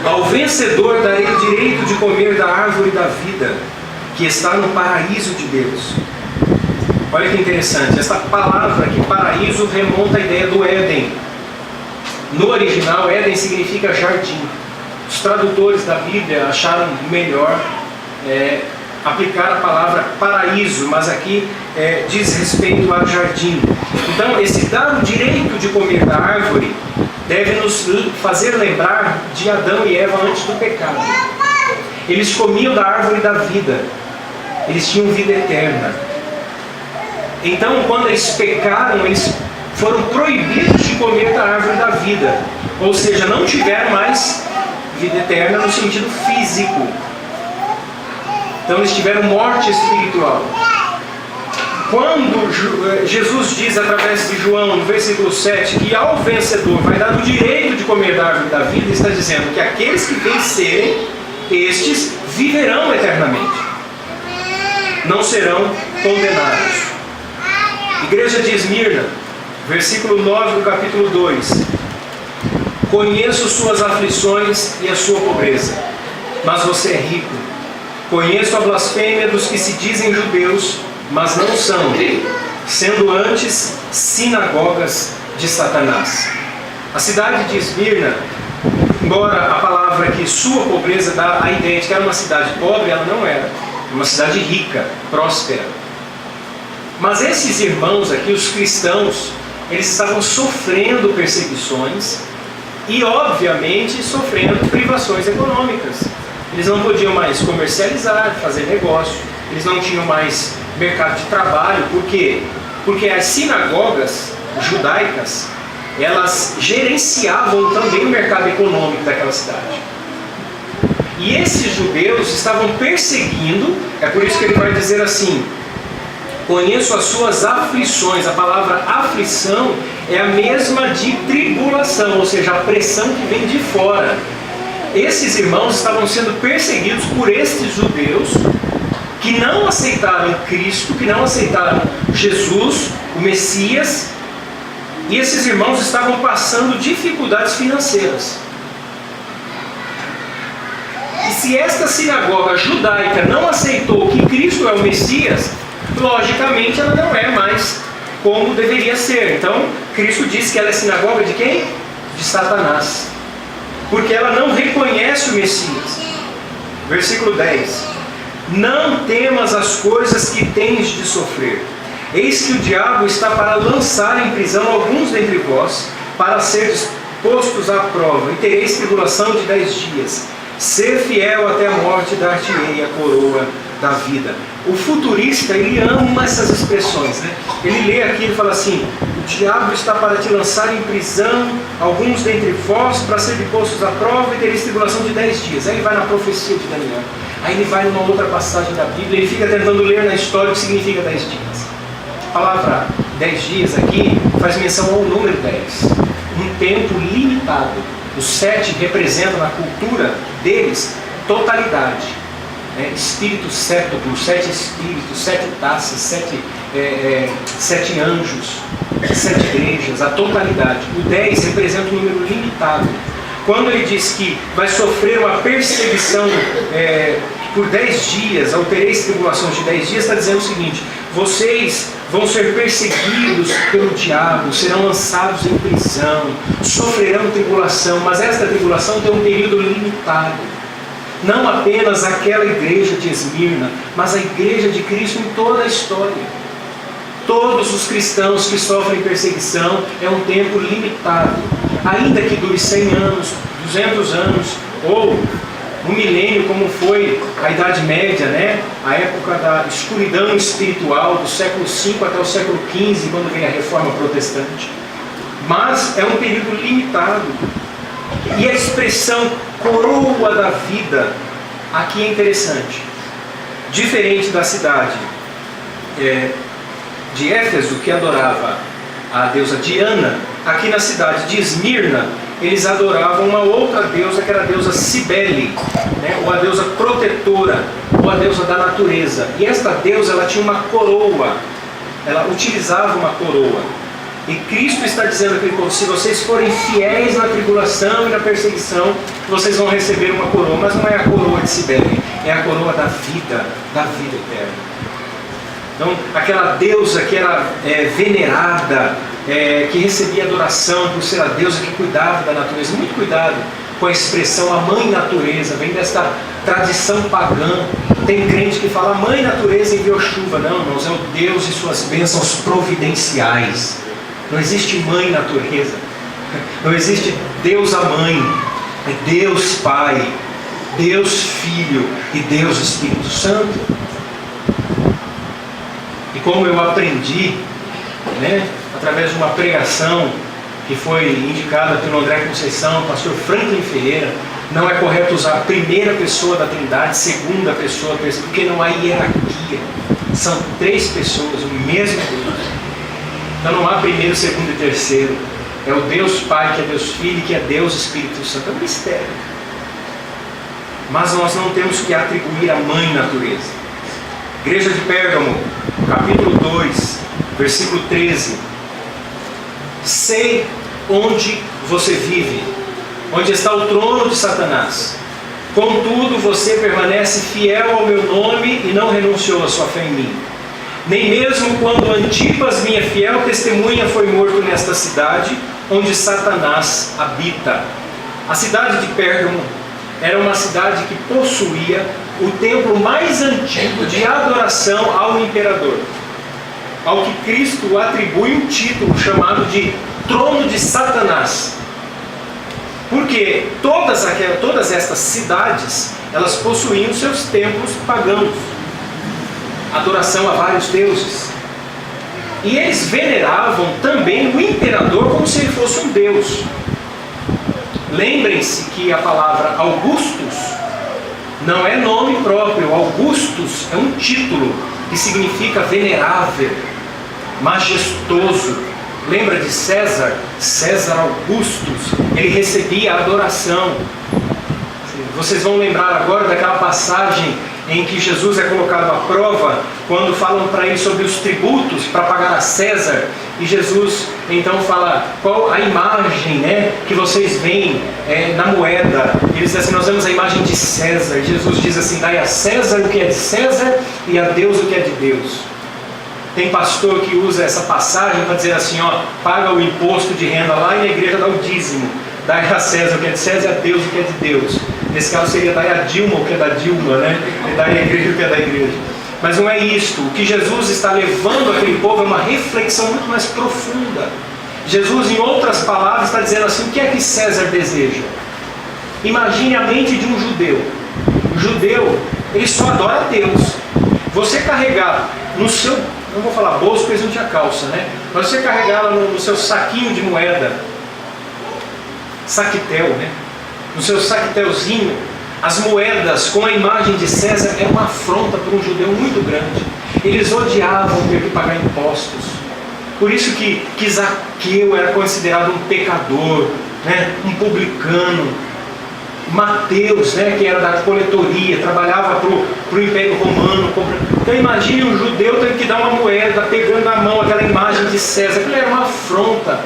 Ao vencedor darei o direito de comer da árvore da vida, que está no paraíso de Deus. Olha que interessante, essa palavra aqui, paraíso, remonta à ideia do Éden. No original, Éden significa jardim. Os tradutores da Bíblia acharam melhor aplicar a palavra paraíso, mas aqui diz respeito a jardim. Então, esse dar o direito de comer da árvore deve nos fazer lembrar de Adão e Eva antes do pecado. Eles comiam da árvore da vida, eles tinham vida eterna. Então, quando eles pecaram, eles foram proibidos de comer da árvore da vida. Ou seja, não tiveram mais vida eterna no sentido físico. Então, eles tiveram morte espiritual. Quando Jesus diz através de João, no versículo 7, que ao vencedor vai dar o direito de comer da árvore da vida, está dizendo que aqueles que vencerem, estes viverão eternamente. Não serão condenados. Igreja de Esmirna, versículo 9 do capítulo 2. Conheço suas aflições e a sua pobreza, mas você é rico. Conheço a blasfêmia dos que se dizem judeus, mas não são, sendo antes sinagogas de Satanás. A cidade de Esmirna, embora a palavra aqui, sua pobreza, dá a ideia de que era uma cidade pobre, ela não era. Uma cidade rica, próspera. Mas esses irmãos aqui, os cristãos, eles estavam sofrendo perseguições e, obviamente, sofrendo privações econômicas. Eles não podiam mais comercializar, fazer negócio, eles não tinham mais mercado de trabalho. Por quê? Porque as sinagogas judaicas, elas gerenciavam também o mercado econômico daquela cidade. E esses judeus estavam perseguindo, é por isso que ele vai dizer assim: conheço as suas aflições. A palavra aflição é a mesma de tribulação, ou seja, a pressão que vem de fora. Esses irmãos estavam sendo perseguidos por estes judeus que não aceitaram Cristo, que não aceitaram Jesus, o Messias, e esses irmãos estavam passando dificuldades financeiras. E se esta sinagoga judaica não aceitou que Cristo é o Messias, logicamente ela não é mais como deveria ser. Então, Cristo diz que ela é sinagoga de quem? De Satanás. Porque ela não reconhece o Messias. Versículo 10. Não temas as coisas que tens de sofrer. Eis que o diabo está para lançar em prisão alguns dentre vós, para seres postos à prova, e tereis tribulação de 10 dias. Ser fiel até a morte, dar-te-ei a coroa da vida. O futurista, ele ama essas expressões, né? Ele lê aqui e fala assim: o diabo está para te lançar em prisão, alguns dentre vós, para serem postos à prova, e tereis tribulação de 10 dias. Aí ele vai na profecia de Daniel. Aí ele vai numa outra passagem da Bíblia, ele fica tentando ler na história o que significa 10 dias. A palavra 10 dias aqui faz menção ao número 10. Um tempo limitado. O 7 representa na cultura deles totalidade. Espírito séptuplo, 7 espíritos, 7 taças, 7 anjos, 7 igrejas, a totalidade. O 10 representa um número limitado. quando ele diz que vai sofrer uma perseguição por 10 dias, ou tereis tribulações de 10 dias, está dizendo o seguinte: vocês vão ser perseguidos pelo diabo, serão lançados em prisão, sofrerão tribulação, mas esta tribulação tem um período limitado. Não apenas aquela igreja de Esmirna, mas a igreja de Cristo em toda a história. Todos os cristãos que sofrem perseguição é um tempo limitado. Ainda que dure 100 anos, 200 anos, ou um milênio, como foi a Idade Média, né? A época da escuridão espiritual, do século V até o século XV, quando vem a Reforma Protestante. Mas é um período limitado. E a expressão coroa da vida aqui é interessante. Diferente da cidade de Éfeso, que adorava a deusa Diana, aqui na cidade de Esmirna, eles adoravam uma outra deusa, que era a deusa Cibele, né? Ou a deusa protetora, ou a deusa da natureza. E esta deusa, ela tinha uma coroa, ela utilizava uma coroa. E Cristo está dizendo aqui: se vocês forem fiéis na tribulação e na perseguição, vocês vão receber uma coroa. Mas não é a coroa de Cibele, é a coroa da vida eterna. Então, aquela deusa que era venerada, que recebia adoração por ser a deusa que cuidava da natureza. Muito cuidado com a expressão a mãe natureza, vem desta tradição pagã. Tem crente que fala: a mãe natureza enviou chuva. Não, irmãos, é o Deus e suas bênçãos providenciais. Não existe mãe natureza, não existe Deus a mãe, é Deus Pai, Deus Filho e Deus Espírito Santo. E como eu aprendi, né, através de uma pregação que foi indicada pelo André Conceição, pastor Franklin Ferreira, não é correto usar a primeira pessoa da Trindade, segunda pessoa, terceira, porque não há hierarquia. São 3 pessoas, o mesmo Deus. Então não há primeiro, segundo e terceiro. É o Deus Pai, que é Deus Filho, que é Deus Espírito Santo. É um mistério. Mas nós não temos que atribuir a mãe natureza. Igreja de Pérgamo, capítulo 2, versículo 13. Sei onde você vive, onde está o trono de Satanás. Contudo, você permanece fiel ao meu nome e não renunciou à sua fé em mim. Nem mesmo quando Antipas, minha fiel testemunha, foi morto nesta cidade, onde Satanás habita. A cidade de Pérgamo era uma cidade que possuía o templo mais antigo de adoração ao imperador, ao que Cristo atribui um título chamado de trono de Satanás. Porque todas estas cidades, elas possuíam seus templos pagãos, adoração a vários deuses. E eles veneravam também o imperador como se ele fosse um deus. Lembrem-se que a palavra Augustus não é nome próprio. Augustus é um título que significa venerável, majestoso. Lembra de César? César Augustus, ele recebia adoração. Vocês vão lembrar agora daquela passagem em que Jesus é colocado à prova, quando falam para ele sobre os tributos para pagar a César, e Jesus então fala: qual a imagem, né, que vocês veem na moeda? Eles dizem assim: nós vemos a imagem de César. Jesus diz assim: dai a César o que é de César e a Deus o que é de Deus. Tem pastor que usa essa passagem para dizer assim: paga o imposto de renda lá e na igreja dá o dízimo. Dai a César o que é de César e a Deus o que é de Deus. Nesse caso seria dai a Dilma o que é da Dilma, né? E dai a igreja o que é da igreja. Mas não é isto. O que Jesus está levando aquele povo é uma reflexão muito mais profunda. Jesus, em outras palavras, está dizendo assim: o que é que César deseja? Imagine a mente de um judeu. O judeu, ele só adora a Deus. Você carregar no seu, não vou falar bolso porque eles não tinham calça, né? Mas você carregar lá no seu saquinho de moeda, saquitel, né? No seu saquitelzinho, as moedas com a imagem de César é uma afronta para um judeu muito grande. Eles odiavam ter que pagar impostos. Por isso que Zaqueu era considerado um pecador, né? Um publicano. Mateus, né, que era da coletoria, trabalhava para o Império Romano. Então imagine um judeu tendo que dar uma moeda, pegando na mão aquela imagem de César. Aquilo era uma afronta.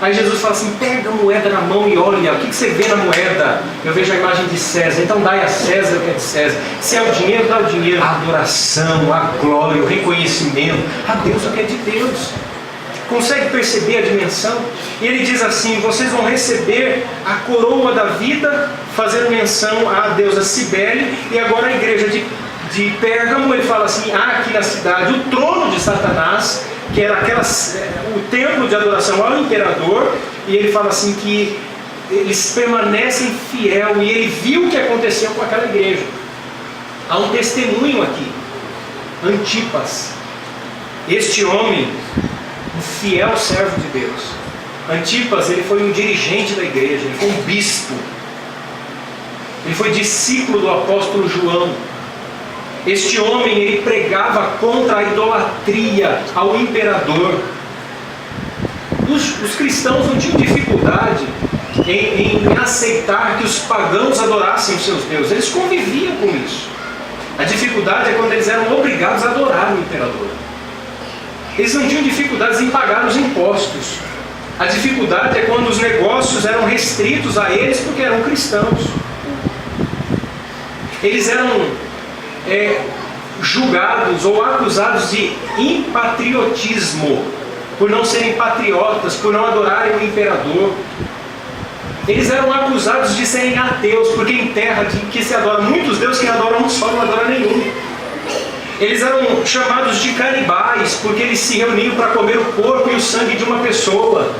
Aí Jesus fala assim: pega a moeda na mão e olha, o que você vê na moeda? Eu vejo a imagem de César, então dai a César o que é de César. Se é o dinheiro, dá o dinheiro. A adoração, a glória, o reconhecimento, a Deus o que é de Deus. Consegue perceber a dimensão? E ele diz assim: vocês vão receber a coroa da vida, fazendo menção à deusa Cibele. E agora a igreja de Pérgamo, ele fala assim: há aqui na cidade o trono de Satanás, que era o templo de adoração ao imperador. E ele fala assim que eles permanecem fiel, e ele viu o que aconteceu com aquela igreja. Há um testemunho aqui. Antipas, este homem, um fiel servo de Deus. Antipas, ele foi um dirigente da igreja, ele foi um bispo, ele foi discípulo do apóstolo João. Este homem, ele pregava contra a idolatria ao imperador. Os cristãos não tinham dificuldade em aceitar que os pagãos adorassem os seus deuses. Eles conviviam com isso. A dificuldade é quando eles eram obrigados a adorar o imperador. Eles não tinham dificuldades em pagar os impostos. A dificuldade é quando os negócios eram restritos a eles porque eram cristãos. Eles eram julgados ou acusados de impatriotismo, por não serem patriotas, por não adorarem o imperador. Eles eram acusados de serem ateus, porque em terra que se adora muitos deuses, quem adora um só não adora nenhum. Eles eram chamados de canibais, porque eles se reuniam para comer o corpo e o sangue de uma pessoa.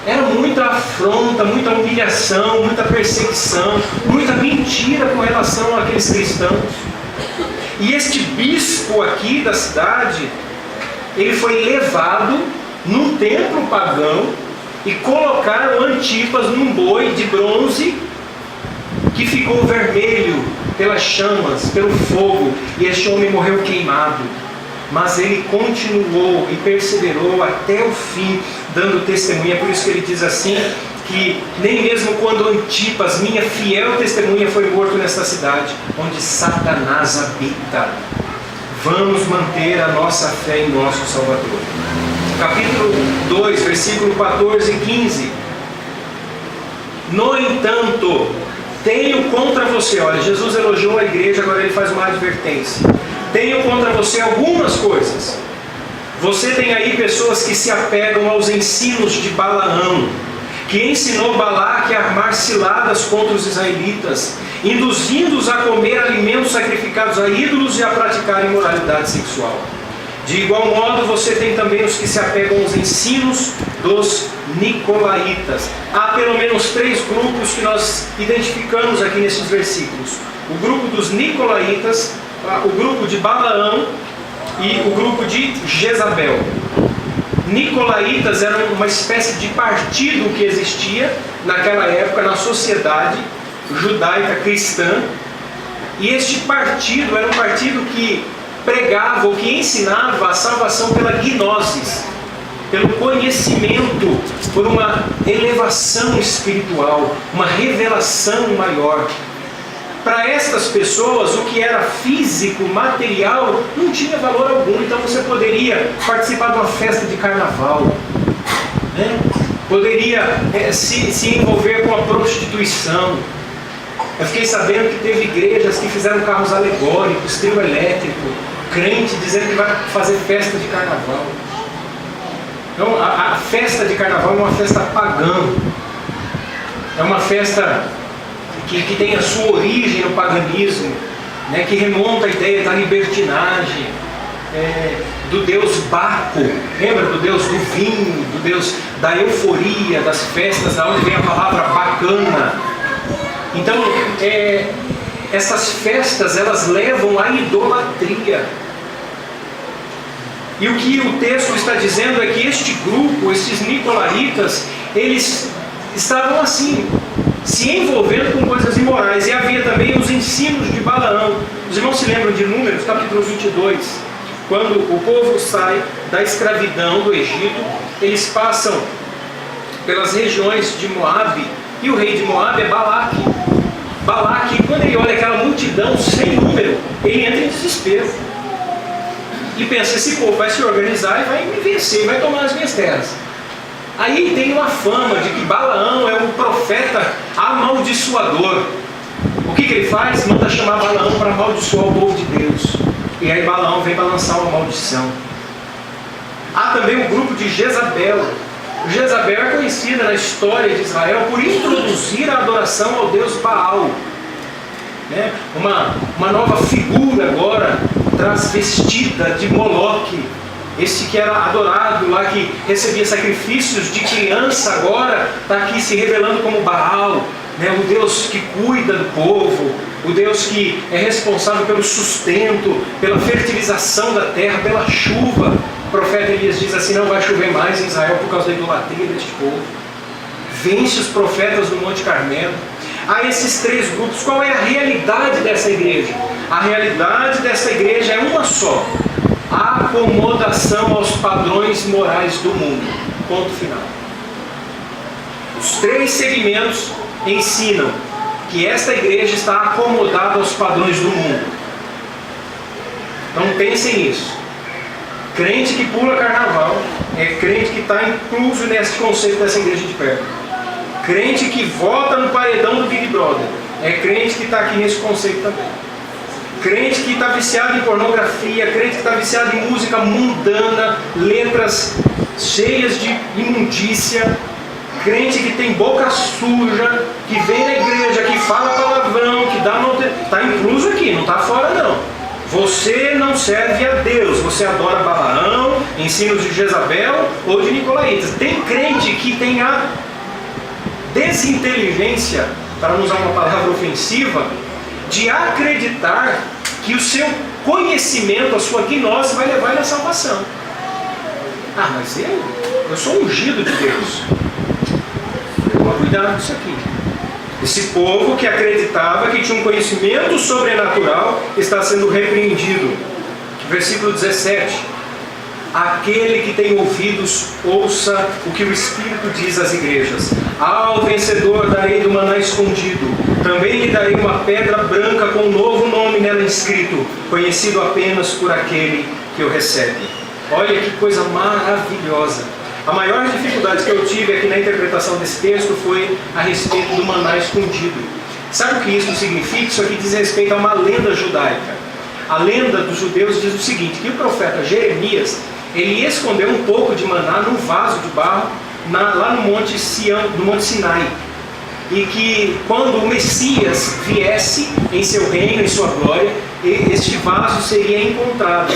Era muita afronta, muita humilhação, muita perseguição, muita mentira com relação àqueles cristãos. E este bispo aqui da cidade, ele foi levado num templo pagão e colocaram Antipas num boi de bronze que ficou vermelho pelas chamas, pelo fogo, e este homem morreu queimado. Mas ele continuou e perseverou até o fim, dando testemunha. Por isso que ele diz assim, que nem mesmo quando Antipas, minha fiel testemunha, foi morto nesta cidade, onde Satanás habita, vamos manter a nossa fé em nosso Salvador. Capítulo 2, versículo 14 e 15. No entanto, tenho contra você, olha, Jesus elogiou a igreja, agora ele faz uma advertência. Tenho contra você algumas coisas. Você tem aí pessoas que se apegam aos ensinos de Balaão, que ensinou Balaque a armar ciladas contra os israelitas, induzindo-os a comer alimentos sacrificados a ídolos e a praticar imoralidade sexual. De igual modo, você tem também os que se apegam aos ensinos dos nicolaítas. Há pelo menos 3 grupos que nós identificamos aqui nesses versículos: o grupo dos nicolaítas, o grupo de Balaão e o grupo de Jezabel. Nicolaítas eram uma espécie de partido que existia naquela época na sociedade judaica cristã, e este partido era um partido que pregava ou que ensinava a salvação pela gnosis, pelo conhecimento, por uma elevação espiritual, uma revelação maior. Para estas pessoas, o que era físico, material, não tinha valor algum. Então você poderia participar de uma festa de carnaval, né? Poderia se envolver com a prostituição. Eu fiquei sabendo que teve igrejas que fizeram carros alegóricos, trio elétrico, crente dizendo que vai fazer festa de carnaval. Então a festa de carnaval é uma festa pagã, é uma festa que tem a sua origem no paganismo, né, que remonta a ideia da libertinagem, do deus Baco, lembra do deus do vinho, do deus da euforia, das festas, da onde vem a palavra bacana. Então, essas festas, elas levam à idolatria. E o que o texto está dizendo é que este grupo, estes nicolaítas, eles estavam assim, se envolvendo com coisas imorais. E havia também os ensinos de Balaão. Os irmãos se lembram de Números, capítulo 22, quando o povo sai da escravidão do Egito, eles passam pelas regiões de Moabe, e o rei de Moabe é Balaque. Balaque, quando ele olha aquela multidão sem número, ele entra em desespero e pensa: esse povo vai se organizar e vai me vencer, vai tomar as minhas terras. Aí tem uma fama de que Balaão é um profeta amaldiçoador. O que ele faz? Manda chamar Balaão para amaldiçoar o povo de Deus. E aí Balaão vem para lançar uma maldição. Há também o grupo de Jezabel. Jezabel é conhecida na história de Israel por introduzir a adoração ao deus Baal. Uma nova figura agora, transvestida de Moloque. Esse que era adorado lá, que recebia sacrifícios de criança, agora está aqui se revelando como Baal, o Deus que cuida do povo, o Deus que é responsável pelo sustento, pela fertilização da terra, pela chuva. O profeta Elias diz assim: não vai chover mais em Israel por causa da idolatria deste povo. Vence os profetas do Monte Carmelo. Há esses três grupos. Qual é a realidade dessa igreja? A realidade dessa igreja é uma só: acomodação aos padrões morais do mundo. Ponto final. Os três segmentos ensinam que esta igreja está acomodada aos padrões do mundo. Então pensem nisso. Crente que pula carnaval é crente que está incluso nesse conceito dessa igreja de perto. Crente que vota no paredão do Big Brother é crente que está aqui nesse conceito também. Crente que está viciado em pornografia, crente que está viciado em música mundana, letras cheias de imundícia, crente que tem boca suja, que vem na igreja, que fala palavrão, que dá... Está incluso aqui, não está fora não. Você não serve a Deus, você adora Balaão, ensinos de Jezabel ou de Nicolaítas. Tem crente que tem a desinteligência, para não usar uma palavra ofensiva, de acreditar que o seu conhecimento, a sua gnose vai levar ele à salvação. Ah, mas eu sou ungido de Deus. Toma cuidado com isso aqui. Esse povo que acreditava que tinha um conhecimento sobrenatural está sendo repreendido. Versículo 17. Aquele que tem ouvidos, ouça o que o Espírito diz às igrejas. Ao vencedor darei do maná escondido. Também lhe darei uma pedra branca com um novo nome nela inscrito, conhecido apenas por aquele que o recebe. Olha que coisa maravilhosa. A maior dificuldade que eu tive aqui na interpretação desse texto foi a respeito do maná escondido. Sabe o que isso significa? Isso aqui diz respeito a uma lenda judaica. A lenda dos judeus diz o seguinte, que o profeta Jeremias, ele escondeu um pouco de maná num vaso de barro lá no Monte Sinai. E que quando o Messias viesse em seu reino, em sua glória, este vaso seria encontrado.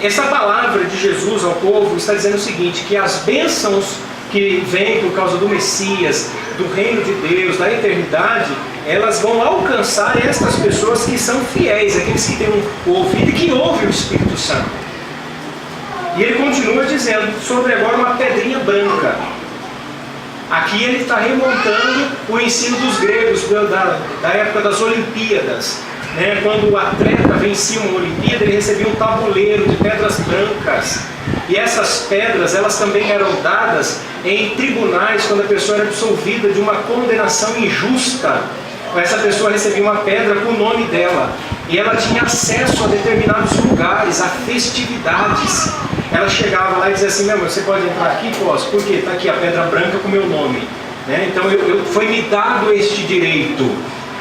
Essa palavra de Jesus ao povo está dizendo o seguinte, que as bênçãos que vêm por causa do Messias, do reino de Deus, da eternidade, elas vão alcançar estas pessoas que são fiéis, aqueles que têm um ouvido e que ouvem o Espírito Santo. E ele continua dizendo sobre agora uma pedrinha branca. Aqui ele está remontando o ensino dos gregos da época das Olimpíadas. Quando o atleta vencia uma Olimpíada, ele recebia um tabuleiro de pedras brancas. E essas pedras, elas também eram dadas em tribunais, quando a pessoa era absolvida de uma condenação injusta. Essa pessoa recebia uma pedra com o nome dela. E ela tinha acesso a determinados lugares, a festividades. Ela chegava lá e dizia assim, você pode entrar aqui? Posso. Por quê? Está aqui a pedra branca com o meu nome. Então foi-me dado este direito.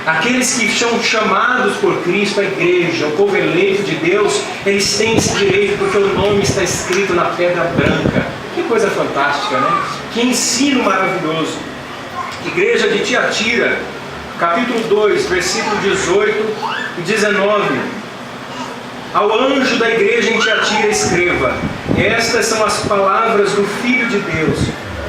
Aqueles que são chamados por Cristo, a igreja, o povo eleito de Deus, eles têm esse direito porque o nome está escrito na pedra branca. Que coisa fantástica, né? Que ensino maravilhoso. Igreja de Tiatira, capítulo 2, versículo 18 e 19. Ao anjo da igreja em Tiatira escreva: estas são as palavras do Filho de Deus,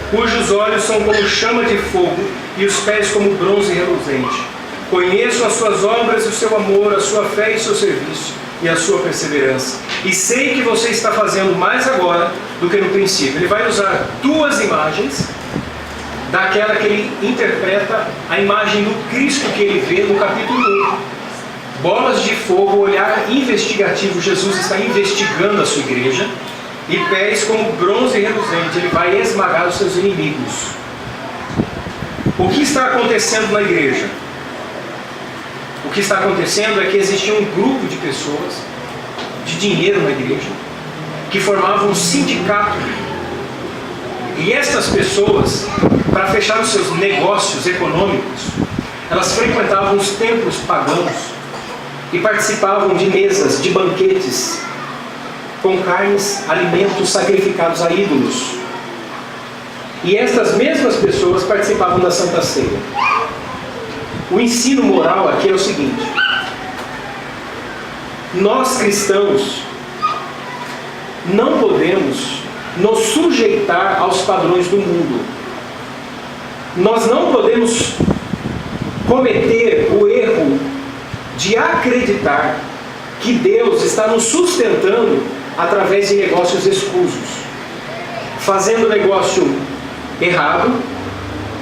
cujos olhos são como chama de fogo e os pés como bronze reluzente. Conheço as suas obras e o seu amor, a sua fé e o seu serviço e a sua perseverança. E sei que você está fazendo mais agora do que no princípio. Ele vai usar duas imagens, daquela que ele interpreta a imagem do Cristo que ele vê no capítulo 1. Bolas de fogo, olhar investigativo, Jesus está investigando a sua igreja. E pés como bronze reluzente, ele vai esmagar os seus inimigos. O que está acontecendo na igreja? O que está acontecendo é que existia um grupo de pessoas, de dinheiro na igreja, que formavam um sindicato. E estas pessoas, para fechar os seus negócios econômicos, elas frequentavam os templos pagãos e participavam de mesas, de banquetes, com carnes, alimentos sacrificados a ídolos. E estas mesmas pessoas participavam da Santa Ceia. O ensino moral aqui é o seguinte: nós cristãos não podemos nos sujeitar aos padrões do mundo. Nós não podemos cometer o erro de acreditar que Deus está nos sustentando através de negócios escusos, fazendo negócio errado,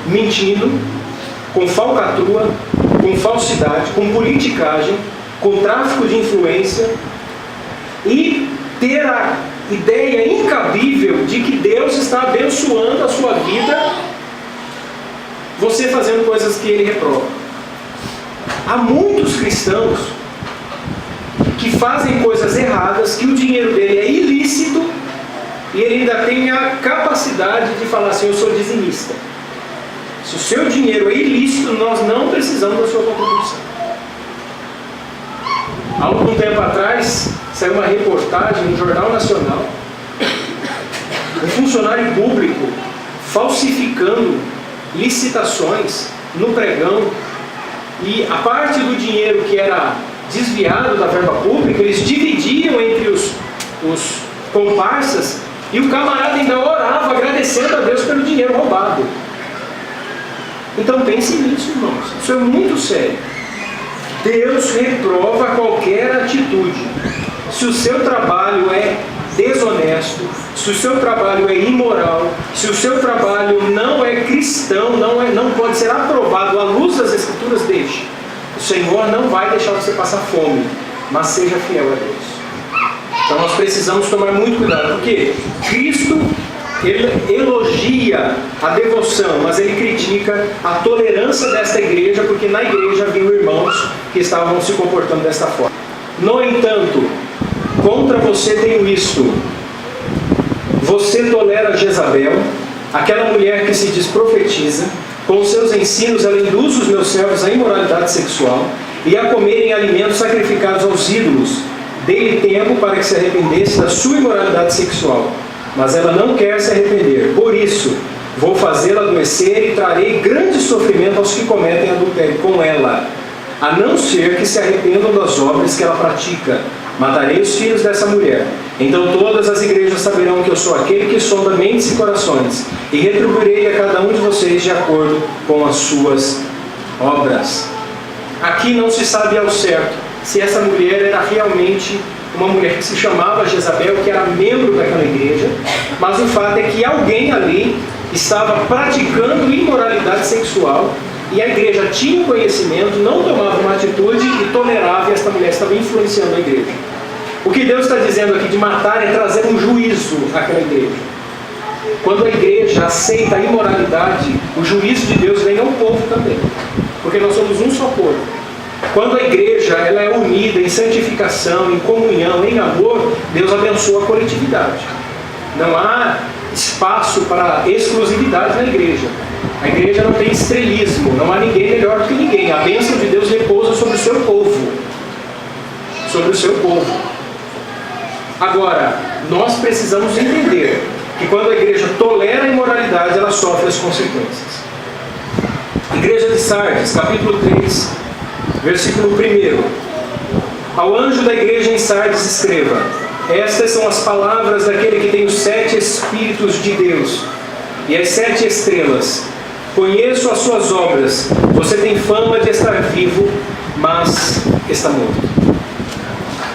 mentindo, com falcatrua, com falsidade, com politicagem, com tráfico de influência, e ter a ideia incabível de que Deus está abençoando a sua vida, você fazendo coisas que Ele reprova. Há muitos cristãos que fazem coisas erradas, que o dinheiro dele é ilícito, e ele ainda tem a capacidade de falar assim: eu sou dizimista. Se o seu dinheiro é ilícito, nós não precisamos da sua contribuição. Há algum tempo atrás, saiu uma reportagem no Jornal Nacional, um funcionário público falsificando licitações no pregão, e a parte do dinheiro que era desviado da verba pública, eles dividiam entre os comparsas, e o camarada ainda orava agradecendo a Deus pelo dinheiro roubado. Então pense nisso, irmãos. Isso é muito sério. Deus reprova qualquer atitude. Se o seu trabalho é desonesto, se o seu trabalho é imoral, se o seu trabalho não é cristão, não pode ser aprovado à luz das Escrituras, deixe. O Senhor não vai deixar você passar fome, mas seja fiel a Deus. Então nós precisamos tomar muito cuidado, porque Cristo, Ele elogia a devoção, mas Ele critica a tolerância desta igreja, porque na igreja haviam irmãos que estavam se comportando desta forma. No entanto, contra você tenho isto: você tolera Jezabel, aquela mulher que se diz profetiza. Com seus ensinos ela induz os meus servos à imoralidade sexual e a comerem alimentos sacrificados aos ídolos. Dei-lhe tempo para que se arrependesse da sua imoralidade sexual, mas ela não quer se arrepender. Por isso, vou fazê-la adoecer e trarei grande sofrimento aos que cometem adultério com ela, a não ser que se arrependam das obras que ela pratica. Matarei os filhos dessa mulher. Então todas as igrejas saberão que eu sou aquele que sonda mentes e corações, e retribuirei a cada um de vocês de acordo com as suas obras. Aqui não se sabe ao certo se essa mulher era realmente uma mulher que se chamava Jezabel, que era membro daquela igreja, mas o fato é que alguém ali estava praticando imoralidade sexual, e a igreja tinha conhecimento, não tomava uma atitude e tolerava, e esta mulher estava influenciando a igreja. O que Deus está dizendo aqui de matar é trazer um juízo àquela igreja. Quando a igreja aceita a imoralidade, o juízo de Deus vem ao povo também, porque nós somos um só povo. Quando a igreja ela é unida em santificação, em comunhão, em amor, Deus abençoa a coletividade. Não há espaço para exclusividade na igreja. A igreja não tem estrelismo, não há ninguém melhor do que ninguém. A bênção de Deus repousa sobre o seu povo. Sobre o seu povo. Agora, nós precisamos entender que quando a igreja tolera a imoralidade, ela sofre as consequências. Igreja de Sardes, capítulo 3, versículo 1. Ao anjo da igreja em Sardes escreva: estas são as palavras daquele que tem os 7 Espíritos de Deus e as 7 estrelas. Conheço as suas obras. Você tem fama de estar vivo, mas está morto.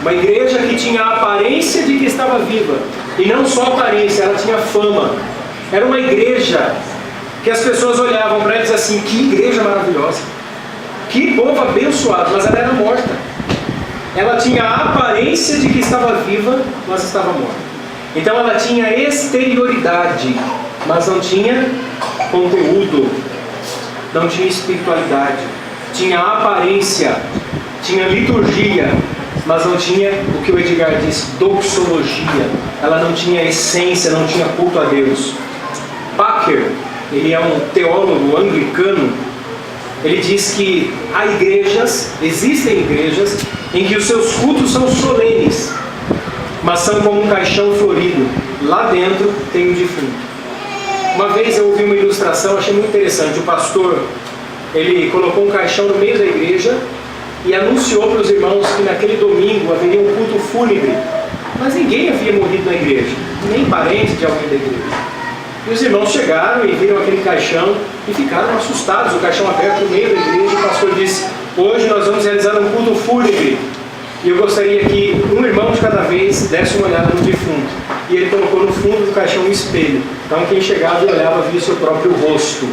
Uma igreja que tinha a aparência de que estava viva, e não só aparência, ela tinha fama. Era uma igreja que as pessoas olhavam para ela e diziam assim: que igreja maravilhosa, que povo abençoado, mas ela era morta. Ela tinha a aparência de que estava viva, mas estava morta. Então ela tinha exterioridade, mas não tinha conteúdo, não tinha espiritualidade. Tinha aparência, tinha liturgia, mas não tinha o que o Edgar diz, doxologia. Ela não tinha essência, não tinha culto a Deus. Packer, ele é um teólogo anglicano, ele diz que há igrejas, existem igrejas, em que os seus cultos são solenes, mas são como um caixão florido. Lá dentro tem um defunto. Uma vez eu ouvi uma ilustração, achei muito interessante. O pastor, ele colocou um caixão no meio da igreja e anunciou para os irmãos que naquele domingo haveria um culto fúnebre. Mas ninguém havia morrido na igreja, nem parente de alguém da igreja. E os irmãos chegaram e viram aquele caixão e ficaram assustados. O caixão aberto no meio da igreja, o pastor disse: hoje nós vamos realizar um culto fúnebre. E eu gostaria que um irmão de cada vez desse uma olhada no defunto. E ele colocou no fundo do caixão um espelho. Então quem chegava e olhava via seu próprio rosto.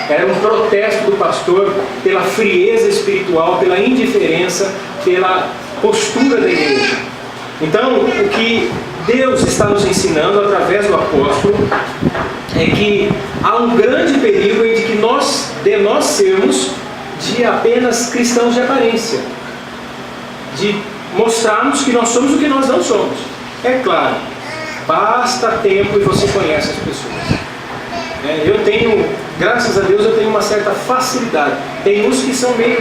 Era um protesto do pastor pela frieza espiritual, pela indiferença, pela postura da igreja. Então, o que Deus está nos ensinando através do apóstolo é que há um grande perigo de que nós sermos de apenas cristãos de aparência, de mostrarmos que nós somos o que nós não somos. É claro, basta tempo e você conhece as pessoas. Eu tenho, graças a Deus, eu tenho uma certa facilidade. Tem uns que são meio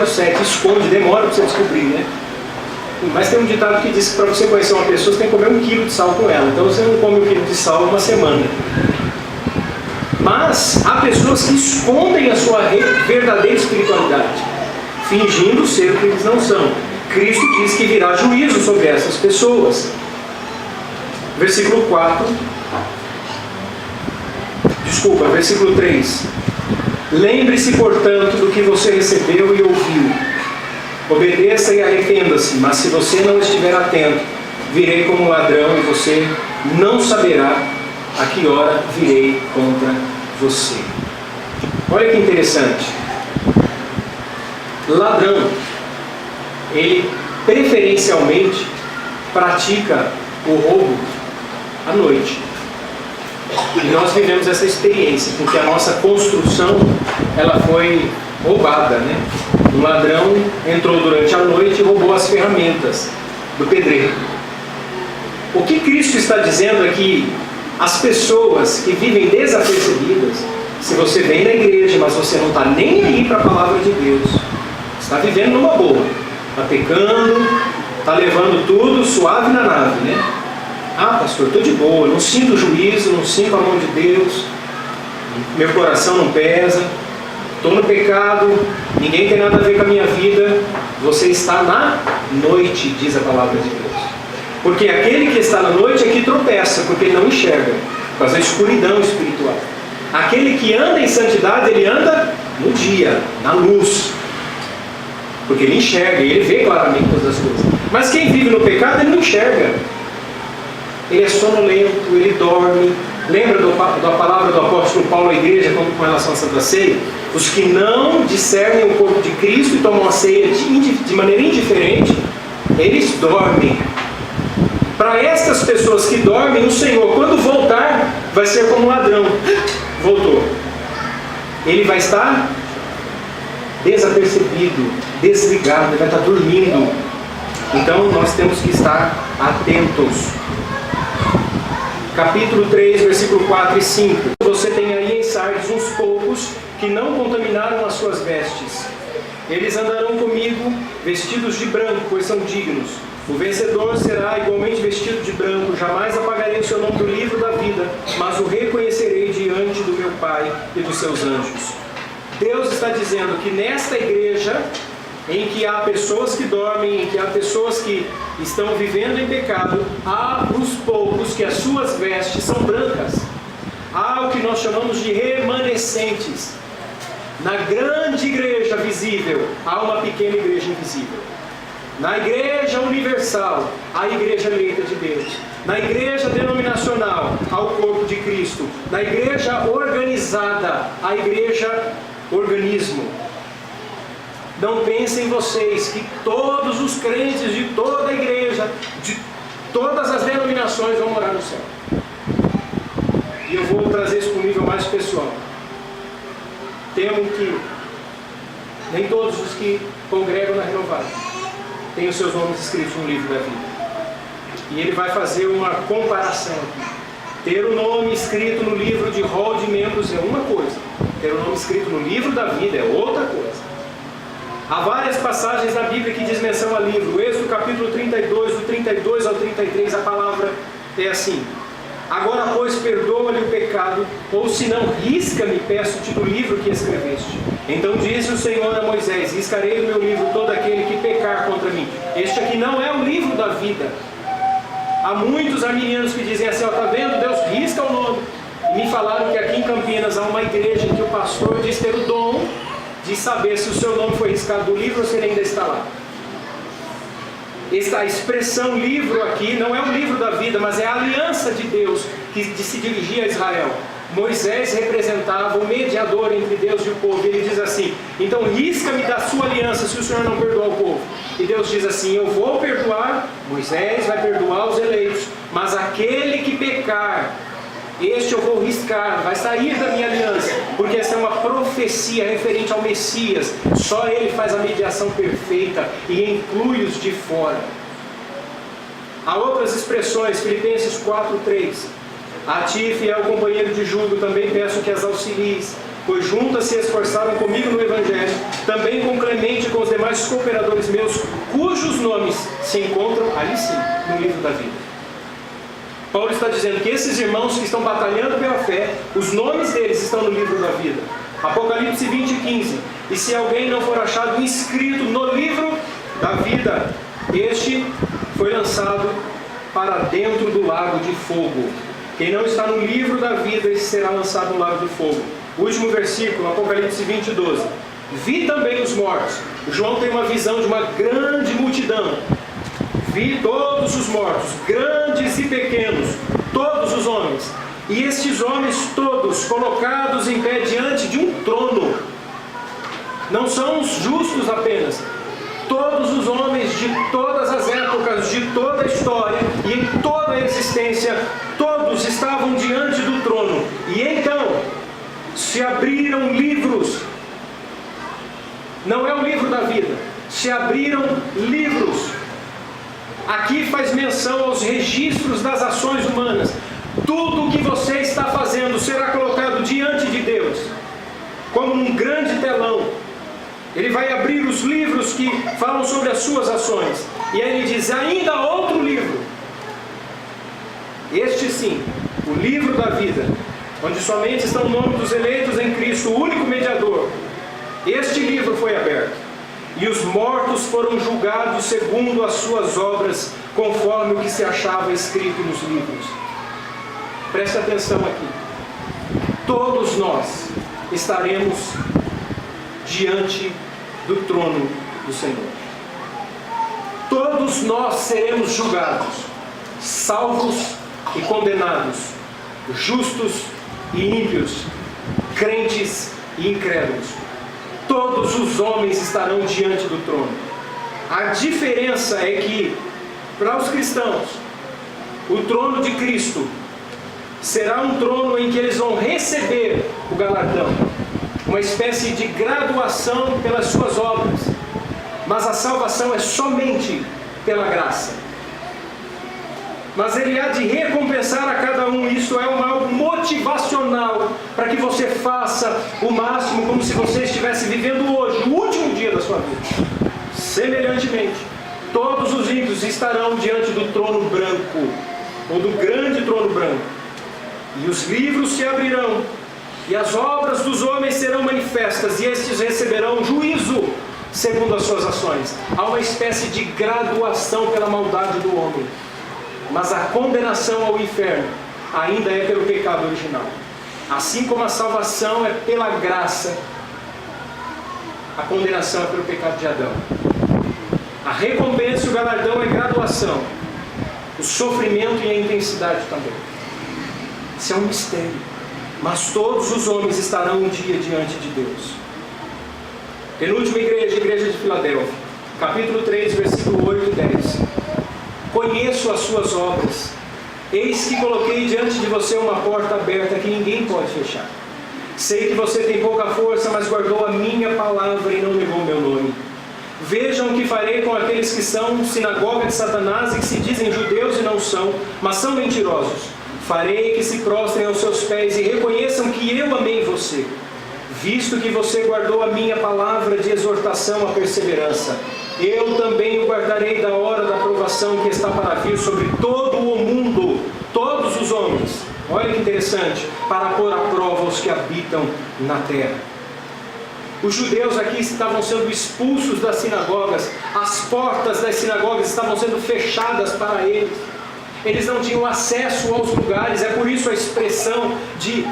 007, esconde, demora para você descobrir, né? Mas tem um ditado que diz que para você conhecer uma pessoa, você tem que comer 1 quilo de sal com ela. Então você não come 1 quilo de sal uma semana. Mas há pessoas que escondem a sua verdadeira espiritualidade, fingindo ser o que eles não são. Cristo diz que virá juízo sobre essas pessoas. Versículo 3. Lembre-se, portanto, do que você recebeu e ouviu. Obedeça e arrependa-se, mas se você não estiver atento, virei como um ladrão e você não saberá a que hora virei contra você. Olha que interessante. Ladrão, ele preferencialmente pratica o roubo à noite. E nós vivemos essa experiência, porque a nossa construção ela foi roubada, né? Um ladrão entrou durante a noite e roubou as ferramentas do pedreiro. O que Cristo está dizendo é que as pessoas que vivem desapercebidas, se você vem na igreja, mas você não está nem aí para a palavra de Deus, está vivendo numa boa, está pecando, está levando tudo suave na nave, né? Ah, pastor, estou de boa, não sinto juízo, não sinto a mão de Deus, meu coração não pesa, estou no pecado, ninguém tem nada a ver com a minha vida. Você está na noite, diz a palavra de Deus. Porque aquele que está na noite é que tropeça, porque ele não enxerga, por causa da escuridão espiritual. Aquele que anda em santidade, ele anda no dia, na luz, porque ele enxerga, ele vê claramente todas as coisas. Mas quem vive no pecado, ele não enxerga. Ele é sonolento, ele dorme. Lembra da palavra do apóstolo Paulo à igreja com relação à Santa Ceia? Os que não discernem o corpo de Cristo e tomam a ceia de maneira indiferente, eles dormem. Para estas pessoas que dormem, o Senhor, quando voltar, vai ser como um ladrão. Voltou. Ele vai estar desapercebido, desligado, ele vai estar dormindo. Então nós temos que estar atentos. Capítulo 3, versículo 4 e 5. Você tem aí em Sardes uns poucos que não contaminaram as suas vestes. Eles andarão comigo vestidos de branco, pois são dignos. O vencedor será igualmente vestido de branco. Jamais apagarei o seu nome do livro da vida, mas o reconhecerei diante do meu Pai e dos seus anjos. Deus está dizendo que nesta igreja, em que há pessoas que dormem, em que há pessoas que estão vivendo em pecado, há uns poucos que as suas vestes são brancas. Há o que nós chamamos de remanescentes. Na grande igreja visível, há uma pequena igreja invisível. Na igreja universal, há a igreja eleita de Deus. Na igreja denominacional, há o corpo de Cristo. Na igreja organizada, há a igreja organismo. Não pensem vocês que todos os crentes de toda a igreja, de todas as denominações vão morar no céu. E eu vou trazer isso para um nível mais pessoal. Temo que nem todos os que congregam na Renovada têm os seus nomes escritos no livro da vida. E ele vai fazer uma comparação aqui. Ter o nome escrito no livro de rol de membros é uma coisa. Ter o nome escrito no livro da vida é outra coisa. Há várias passagens na Bíblia que diz menção a livro. Êxodo capítulo 32, do 32 ao 33, a palavra é assim: agora, pois, perdoa-lhe o pecado, ou se não, risca-me, peço-te, do livro que escreveste. Então disse o Senhor a Moisés: riscarei do meu livro todo aquele que pecar contra mim. Este aqui não é o livro da vida. Há muitos arminianos que dizem assim: ó, tá vendo, Deus risca o nome. E me falaram que aqui em Campinas há uma igreja em que o pastor diz ter o dom de saber se o seu nome foi riscado do livro ou se ele ainda está lá. Esta expressão livro aqui não é o livro da vida, mas é a aliança de Deus que se dirigia a Israel. Moisés representava o mediador entre Deus e o povo. Ele diz assim: então risca-me da sua aliança se o Senhor não perdoar o povo. E Deus diz assim: eu vou perdoar, Moisés vai perdoar os eleitos, mas aquele que pecar, este eu vou riscar, vai sair da minha aliança, porque essa é uma profecia referente ao Messias. Só ele faz a mediação perfeita e inclui os de fora. Há outras expressões, Filipenses 4:3. A ti, fiel companheiro de jugo, também peço que as auxilies, pois juntas se esforçaram comigo no Evangelho, também com Clemente e com os demais cooperadores meus, cujos nomes se encontram ali sim, no livro da vida. Paulo está dizendo que esses irmãos que estão batalhando pela fé, os nomes deles estão no livro da vida. Apocalipse 20:15. E se alguém não for achado inscrito no livro da vida, este foi lançado para dentro do lago de fogo. Quem não está no livro da vida, esse será lançado no lago de fogo. O último versículo, Apocalipse 20:12. Vi também os mortos. João tem uma visão de uma grande multidão. Vi todos os mortos, grandes e pequenos, todos os homens. E estes homens todos colocados em pé diante de um trono. Não são os justos apenas. Todos os homens de todas as épocas, de toda a história e em toda a existência, todos estavam diante do trono. E então se abriram livros. Não é o livro da vida. Se abriram livros. Aqui faz menção aos registros das ações humanas. Tudo o que você está fazendo será colocado diante de Deus, como num grande telão. Ele vai abrir os livros que falam sobre as suas ações. E aí ele diz: ainda há outro livro. Este sim, o livro da vida, onde somente estão o nome dos eleitos em Cristo, o único mediador. Este livro foi aberto. E os mortos foram julgados segundo as suas obras, conforme o que se achava escrito nos livros. Preste atenção aqui. Todos nós estaremos diante do trono do Senhor. Todos nós seremos julgados, salvos e condenados, justos e ímpios, crentes e incrédulos. Todos os homens estarão diante do trono. A diferença é que, para os cristãos, o trono de Cristo será um trono em que eles vão receber o galardão, uma espécie de graduação pelas suas obras. Mas a salvação é somente pela graça. Mas ele há de recompensar a cada um. Isso é algo motivacional para que você faça o máximo, como se você estivesse vivendo hoje, o último dia da sua vida. Semelhantemente, todos os ímpios estarão diante do trono branco, ou do grande trono branco. E os livros se abrirão, e as obras dos homens serão manifestas, e estes receberão juízo segundo as suas ações. Há uma espécie de graduação pela maldade do homem. Mas a condenação ao inferno ainda é pelo pecado original. Assim como a salvação é pela graça, a condenação é pelo pecado de Adão. A recompensa e o galardão é graduação. O sofrimento e a intensidade também. Isso é um mistério. Mas todos os homens estarão um dia diante de Deus. Penúltima igreja, a igreja de Filadélfia. Capítulo 3, versículo 8 e 10. Conheço as suas obras. Eis que coloquei diante de você uma porta aberta que ninguém pode fechar. Sei que você tem pouca força, mas guardou a minha palavra e não negou o meu nome. Vejam o que farei com aqueles que são sinagoga de Satanás e que se dizem judeus e não são, mas são mentirosos. Farei que se prostrem aos seus pés e reconheçam que eu amei você, visto que você guardou a minha palavra de exortação à perseverança. Eu também o guardarei da hora da provação que está para vir sobre todo o mundo, todos os homens. Olha que interessante, para pôr à prova os que habitam na terra. Os judeus aqui estavam sendo expulsos das sinagogas, as portas das sinagogas estavam sendo fechadas para eles. Eles não tinham acesso aos lugares, é por isso a expressão de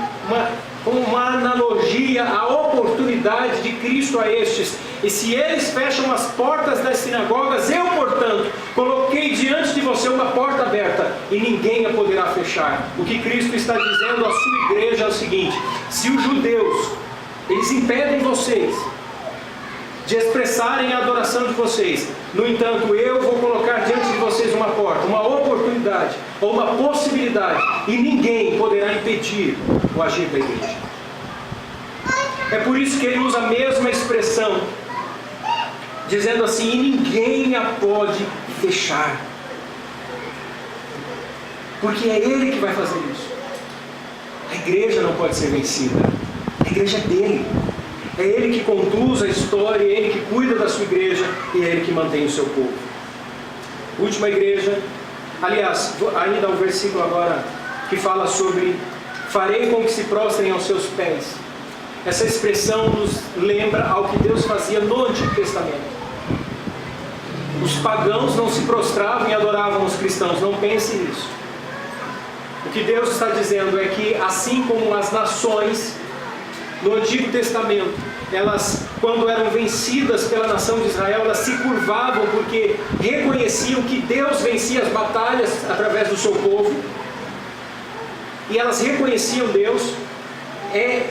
uma analogia à oportunidade de Cristo a estes. E se eles fecham as portas das sinagogas, eu, portanto, coloquei diante de você uma porta aberta e ninguém a poderá fechar. O que Cristo está dizendo à sua igreja é o seguinte: se os judeus, eles impedem vocês de expressarem a adoração de vocês, no entanto, eu vou colocar diante de vocês uma porta, uma oportunidade, ou uma possibilidade, e ninguém poderá impedir o agir da igreja. É por isso que ele usa a mesma expressão, dizendo assim: e ninguém a pode fechar. Porque é ele que vai fazer isso. A igreja não pode ser vencida. A igreja é dele. É ele que conduz a história, é ele que cuida da sua igreja e é ele que mantém o seu povo. Última igreja, aliás, ainda um versículo agora que fala sobre farei com que se prostrem aos seus pés. Essa expressão nos lembra ao que Deus fazia no Antigo Testamento. Os pagãos não se prostravam e adoravam os cristãos, não pense nisso. O que Deus está dizendo é que, assim como as nações no Antigo Testamento, elas, quando eram vencidas pela nação de Israel, elas se curvavam porque reconheciam que Deus vencia as batalhas através do seu povo, e elas reconheciam Deus.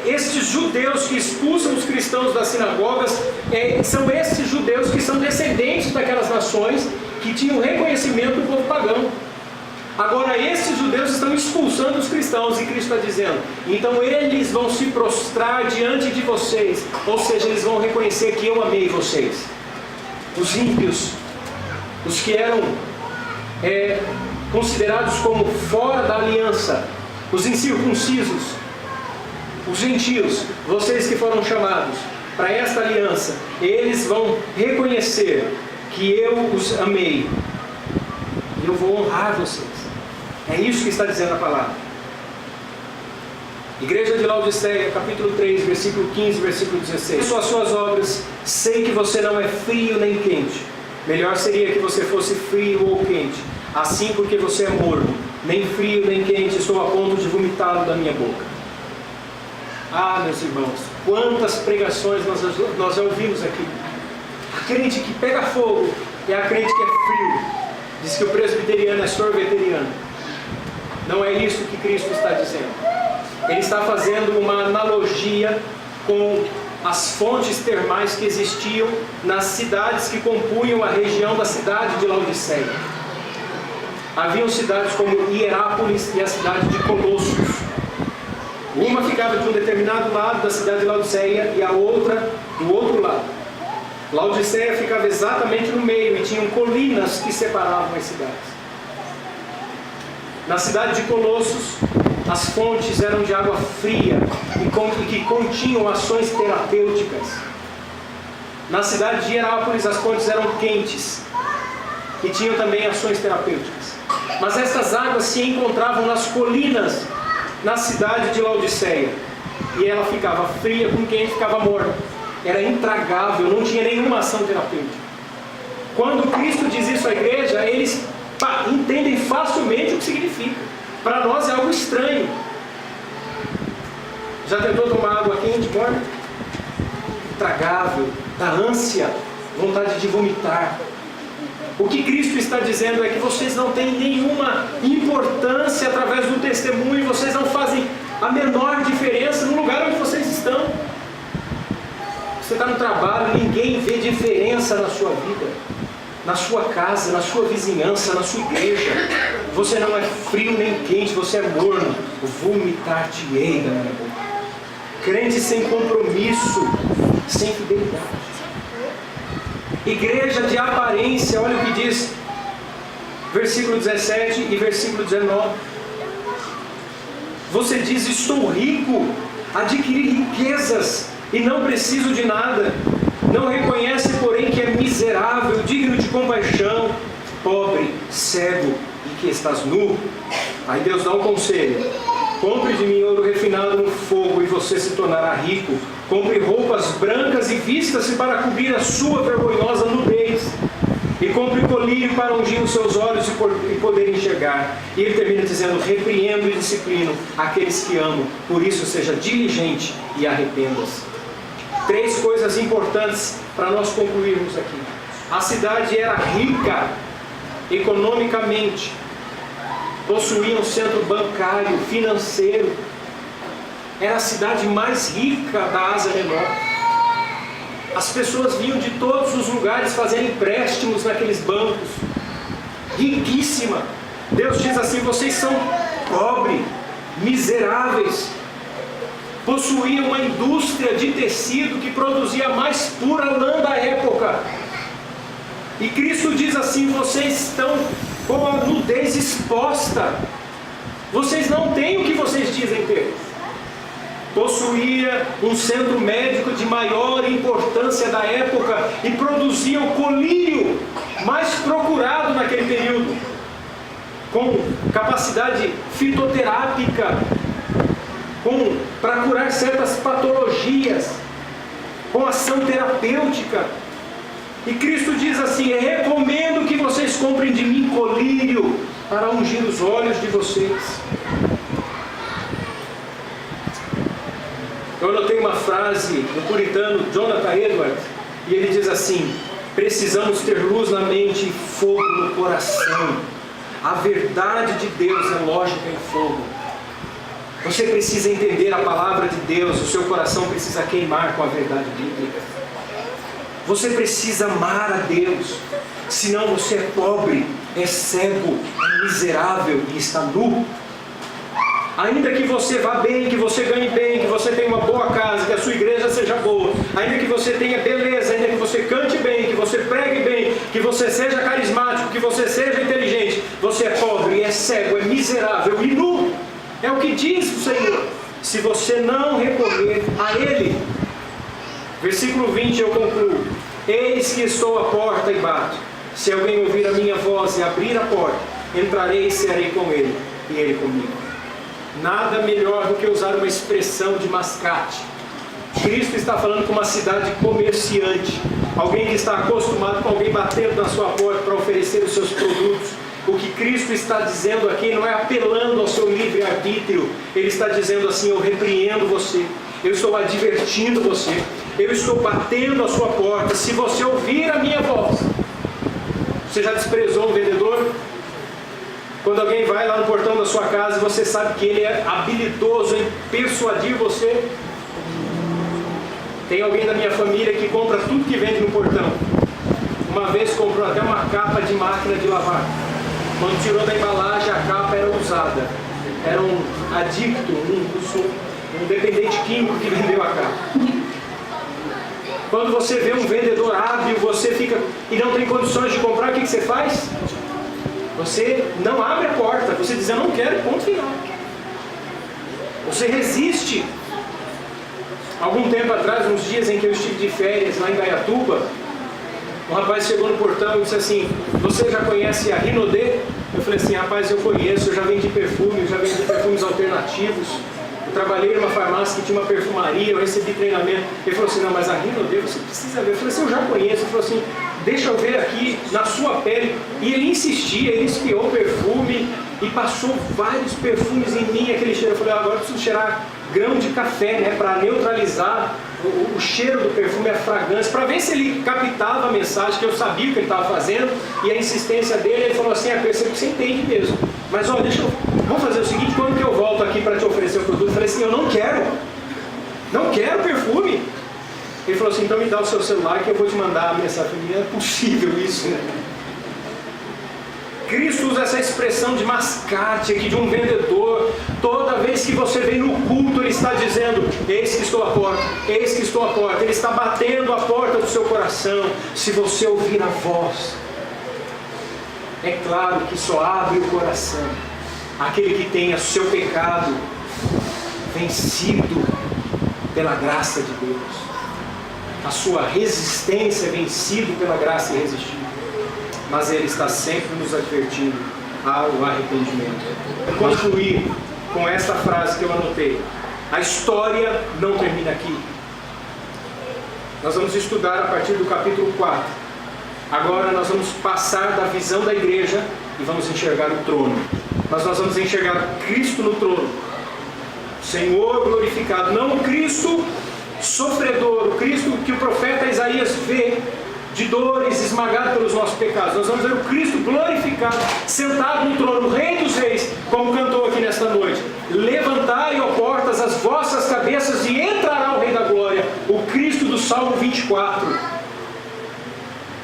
Estes judeus que expulsam os cristãos das sinagogas, são estes judeus que são descendentes daquelas nações que tinham reconhecimento do povo pagão. Agora esses judeus estão expulsando os cristãos, e Cristo está dizendo: então eles vão se prostrar diante de vocês, ou seja, eles vão reconhecer que eu amei vocês. Os ímpios, os que eram considerados como fora da aliança, os incircuncisos, os gentios, vocês que foram chamados para esta aliança, eles vão reconhecer que eu os amei, e eu vou honrar vocês. É isso que está dizendo a palavra. Igreja de Laodiceia, capítulo 3, versículo 15, versículo 16. Conheço as suas obras, sei que você não é frio nem quente. Melhor seria que você fosse frio ou quente. Assim, porque você é morno, nem frio nem quente, estou a ponto de vomitá-lo da minha boca. Ah, meus irmãos, quantas pregações nós já ouvimos aqui. A crente que pega fogo é a crente que é frio. Diz que o presbiteriano é sorveteriano. Não é isso que Cristo está dizendo. Ele está fazendo uma analogia com as fontes termais que existiam nas cidades que compunham a região da cidade de Laodiceia. Haviam cidades como Hierápolis e a cidade de Colossos. Uma ficava de um determinado lado da cidade de Laodiceia e a outra do outro lado. Laodiceia ficava exatamente no meio e tinham colinas que separavam as cidades. Na cidade de Colossos, as fontes eram de água fria e que continham ações terapêuticas. Na cidade de Hierápolis, as fontes eram quentes e tinham também ações terapêuticas. Mas estas águas se encontravam nas colinas, na cidade de Laodiceia. E ela ficava fria, com quem ficava morno. Era intragável, não tinha nenhuma ação terapêutica. Quando Cristo diz isso à igreja, eles entendem facilmente o que significa. Para nós é algo estranho. Já tentou tomar água quente, morna? Intragável, dá ânsia, vontade de vomitar. O que Cristo está dizendo é que vocês não têm nenhuma importância através do testemunho, vocês não fazem a menor diferença no lugar onde vocês estão. Você está no trabalho, ninguém vê diferença na sua vida, na sua casa, na sua vizinhança, na sua igreja. Você não é frio nem quente, você é morno. Vomitar-te-ei da minha boca. Crente sem compromisso, sem fidelidade. Igreja de aparência, olha o que diz versículo 17 e versículo 19. Você diz: estou rico, adquiri riquezas e não preciso de nada. Não reconhece, porém, que é miserável, digno de compaixão, pobre, cego e que estás nu. Aí Deus dá um conselho: compre de mim ouro refinado no fogo e você se tornará rico. Compre roupas brancas e vista-se para cobrir a sua vergonhosa nudez. E compre colírio para ungir os seus olhos e poder enxergar. E ele termina dizendo: repreendo e disciplino aqueles que amo. Por isso seja diligente e arrependa-se. 3 coisas importantes para nós concluirmos aqui. A cidade era rica economicamente. Possuía um centro bancário, financeiro. Era a cidade mais rica da Ásia Menor. As pessoas vinham de todos os lugares fazer empréstimos naqueles bancos. Riquíssima. Deus diz assim: vocês são pobres, miseráveis. Possuía uma indústria de tecido que produzia a mais pura lã da época. E Cristo diz assim: vocês estão com a nudez exposta. Vocês não têm o que vocês dizem ter. Possuía um centro médico de maior importância da época e produzia o colírio mais procurado naquele período, com capacidade fitoterápica, para curar certas patologias, com ação terapêutica. E Cristo diz assim: recomendo que vocês comprem de mim colírio para ungir os olhos de vocês. Eu anotei uma frase do puritano Jonathan Edwards, e ele diz assim: precisamos ter luz na mente e fogo no coração. A verdade de Deus é lógica em fogo. Você precisa entender a palavra de Deus, o seu coração precisa queimar com a verdade bíblica. Você precisa amar a Deus, senão você é pobre, é cego, é miserável e está nu. Ainda que você vá bem, que você ganhe bem, que você tenha uma boa casa, que a sua igreja seja boa, ainda que você tenha beleza, ainda que você cante bem, que você pregue bem, que você seja carismático, que você seja inteligente, você é pobre, é cego, é miserável e nu. É o que diz o Senhor, se você não recorrer a Ele. Versículo 20 eu concluo: eis que estou à porta e bato. Se alguém ouvir a minha voz e abrir a porta, entrarei e cearei com ele, e ele comigo. Nada melhor do que usar uma expressão de mascate. Cristo está falando com uma cidade comerciante, alguém que está acostumado com alguém batendo na sua porta para oferecer os seus produtos. O que Cristo está dizendo aqui não é apelando ao seu livre-arbítrio. Ele está dizendo assim: eu repreendo você, eu estou advertindo você, eu estou batendo a sua porta. Se você ouvir a minha voz. Você já desprezou um vendedor? Quando alguém vai lá no portão da sua casa e você sabe que ele é habilidoso em persuadir você. Tem alguém da minha família que compra tudo que vende no portão. Uma vez comprou até uma capa de máquina de lavar. Quando tirou da embalagem, a capa era usada. Era um adicto, um dependente químico que vendeu a capa. Quando você vê um vendedor hábil, você fica e não tem condições de comprar, o que você faz? Você não abre a porta, você diz: eu não quero, ponto final. Você resiste. Algum tempo atrás, uns dias em que eu estive de férias lá em Gaiatuba, um rapaz chegou no portão e disse assim: você já conhece a Rinodê? Eu falei assim: rapaz, eu conheço, eu já vendi perfumes alternativos. Eu trabalhei numa farmácia que tinha uma perfumaria, eu recebi treinamento. Ele falou assim: não, mas a Rinodê você precisa ver. Eu falei assim: eu já conheço. Ele falou assim: deixa eu ver aqui na sua pele. E ele insistia, ele espiou o perfume e passou vários perfumes em mim, aquele cheiro. Eu falei: agora eu preciso cheirar grão de café, né, para neutralizar o cheiro do perfume, a fragrância, para ver se ele captava a mensagem, que eu sabia o que ele estava fazendo. E a insistência dele, ele falou assim: percebo que você entende mesmo, mas olha, vamos fazer o seguinte, quando que eu volto aqui para te oferecer o produto? Eu falei assim: eu não quero perfume. Ele falou assim: então me dá o seu celular que eu vou te mandar a mensagem. Não é possível isso, né? Cristo usa essa expressão de mascate aqui, de um vendedor. Toda vez que você vem no culto, Ele está dizendo: eis que estou à porta, eis que estou à porta. Ele está batendo a porta do seu coração. Se você ouvir a voz, é claro que só abre o coração aquele que tenha seu pecado vencido pela graça de Deus. A sua resistência é vencido pela graça irresistível. Mas Ele está sempre nos advertindo ao arrependimento. Vou concluir com esta frase que eu anotei. A história não termina aqui. Nós vamos estudar a partir do capítulo 4. Agora nós vamos passar da visão da igreja e vamos enxergar o trono. Mas nós vamos enxergar Cristo no trono. O Senhor glorificado. Não o Cristo sofredor, o Cristo que o profeta Isaías vê de dores, esmagado pelos nossos pecados. Nós vamos ver o Cristo glorificado, sentado no trono, o Rei dos Reis, como cantou aqui nesta noite. Levantai, ó portas, as vossas cabeças e entrará o Rei da Glória, o Cristo do Salmo 24.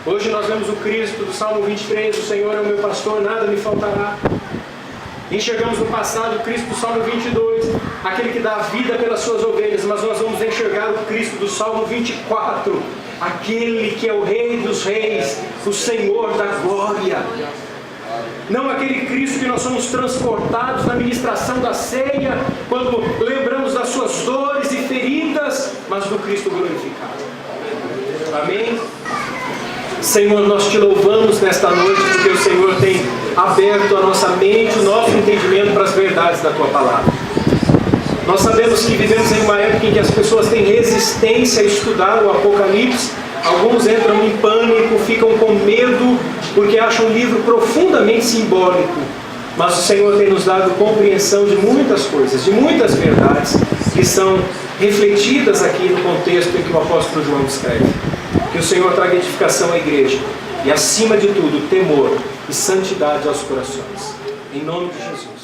Hoje nós vemos o Cristo do Salmo 23, o Senhor é o meu pastor, nada me faltará. Enxergamos no passado o Cristo do Salmo 22, aquele que dá vida pelas suas ovelhas, mas nós vamos enxergar o Cristo do Salmo 24, aquele que é o Rei dos Reis, o Senhor da Glória. Não aquele Cristo que nós somos transportados na ministração da ceia, quando lembramos das suas dores e feridas, mas do Cristo glorificado. Amém? Senhor, nós te louvamos nesta noite, porque o Senhor tem aberto a nossa mente, o nosso entendimento para as verdades da Tua Palavra. Nós sabemos que vivemos em uma época em que as pessoas têm resistência a estudar o Apocalipse. Alguns entram em pânico, ficam com medo, porque acham o livro profundamente simbólico. Mas o Senhor tem nos dado compreensão de muitas coisas, de muitas verdades, que são refletidas aqui no contexto em que o apóstolo João escreve. Que o Senhor traga edificação à igreja e, acima de tudo, temor e santidade aos corações. Em nome de Jesus.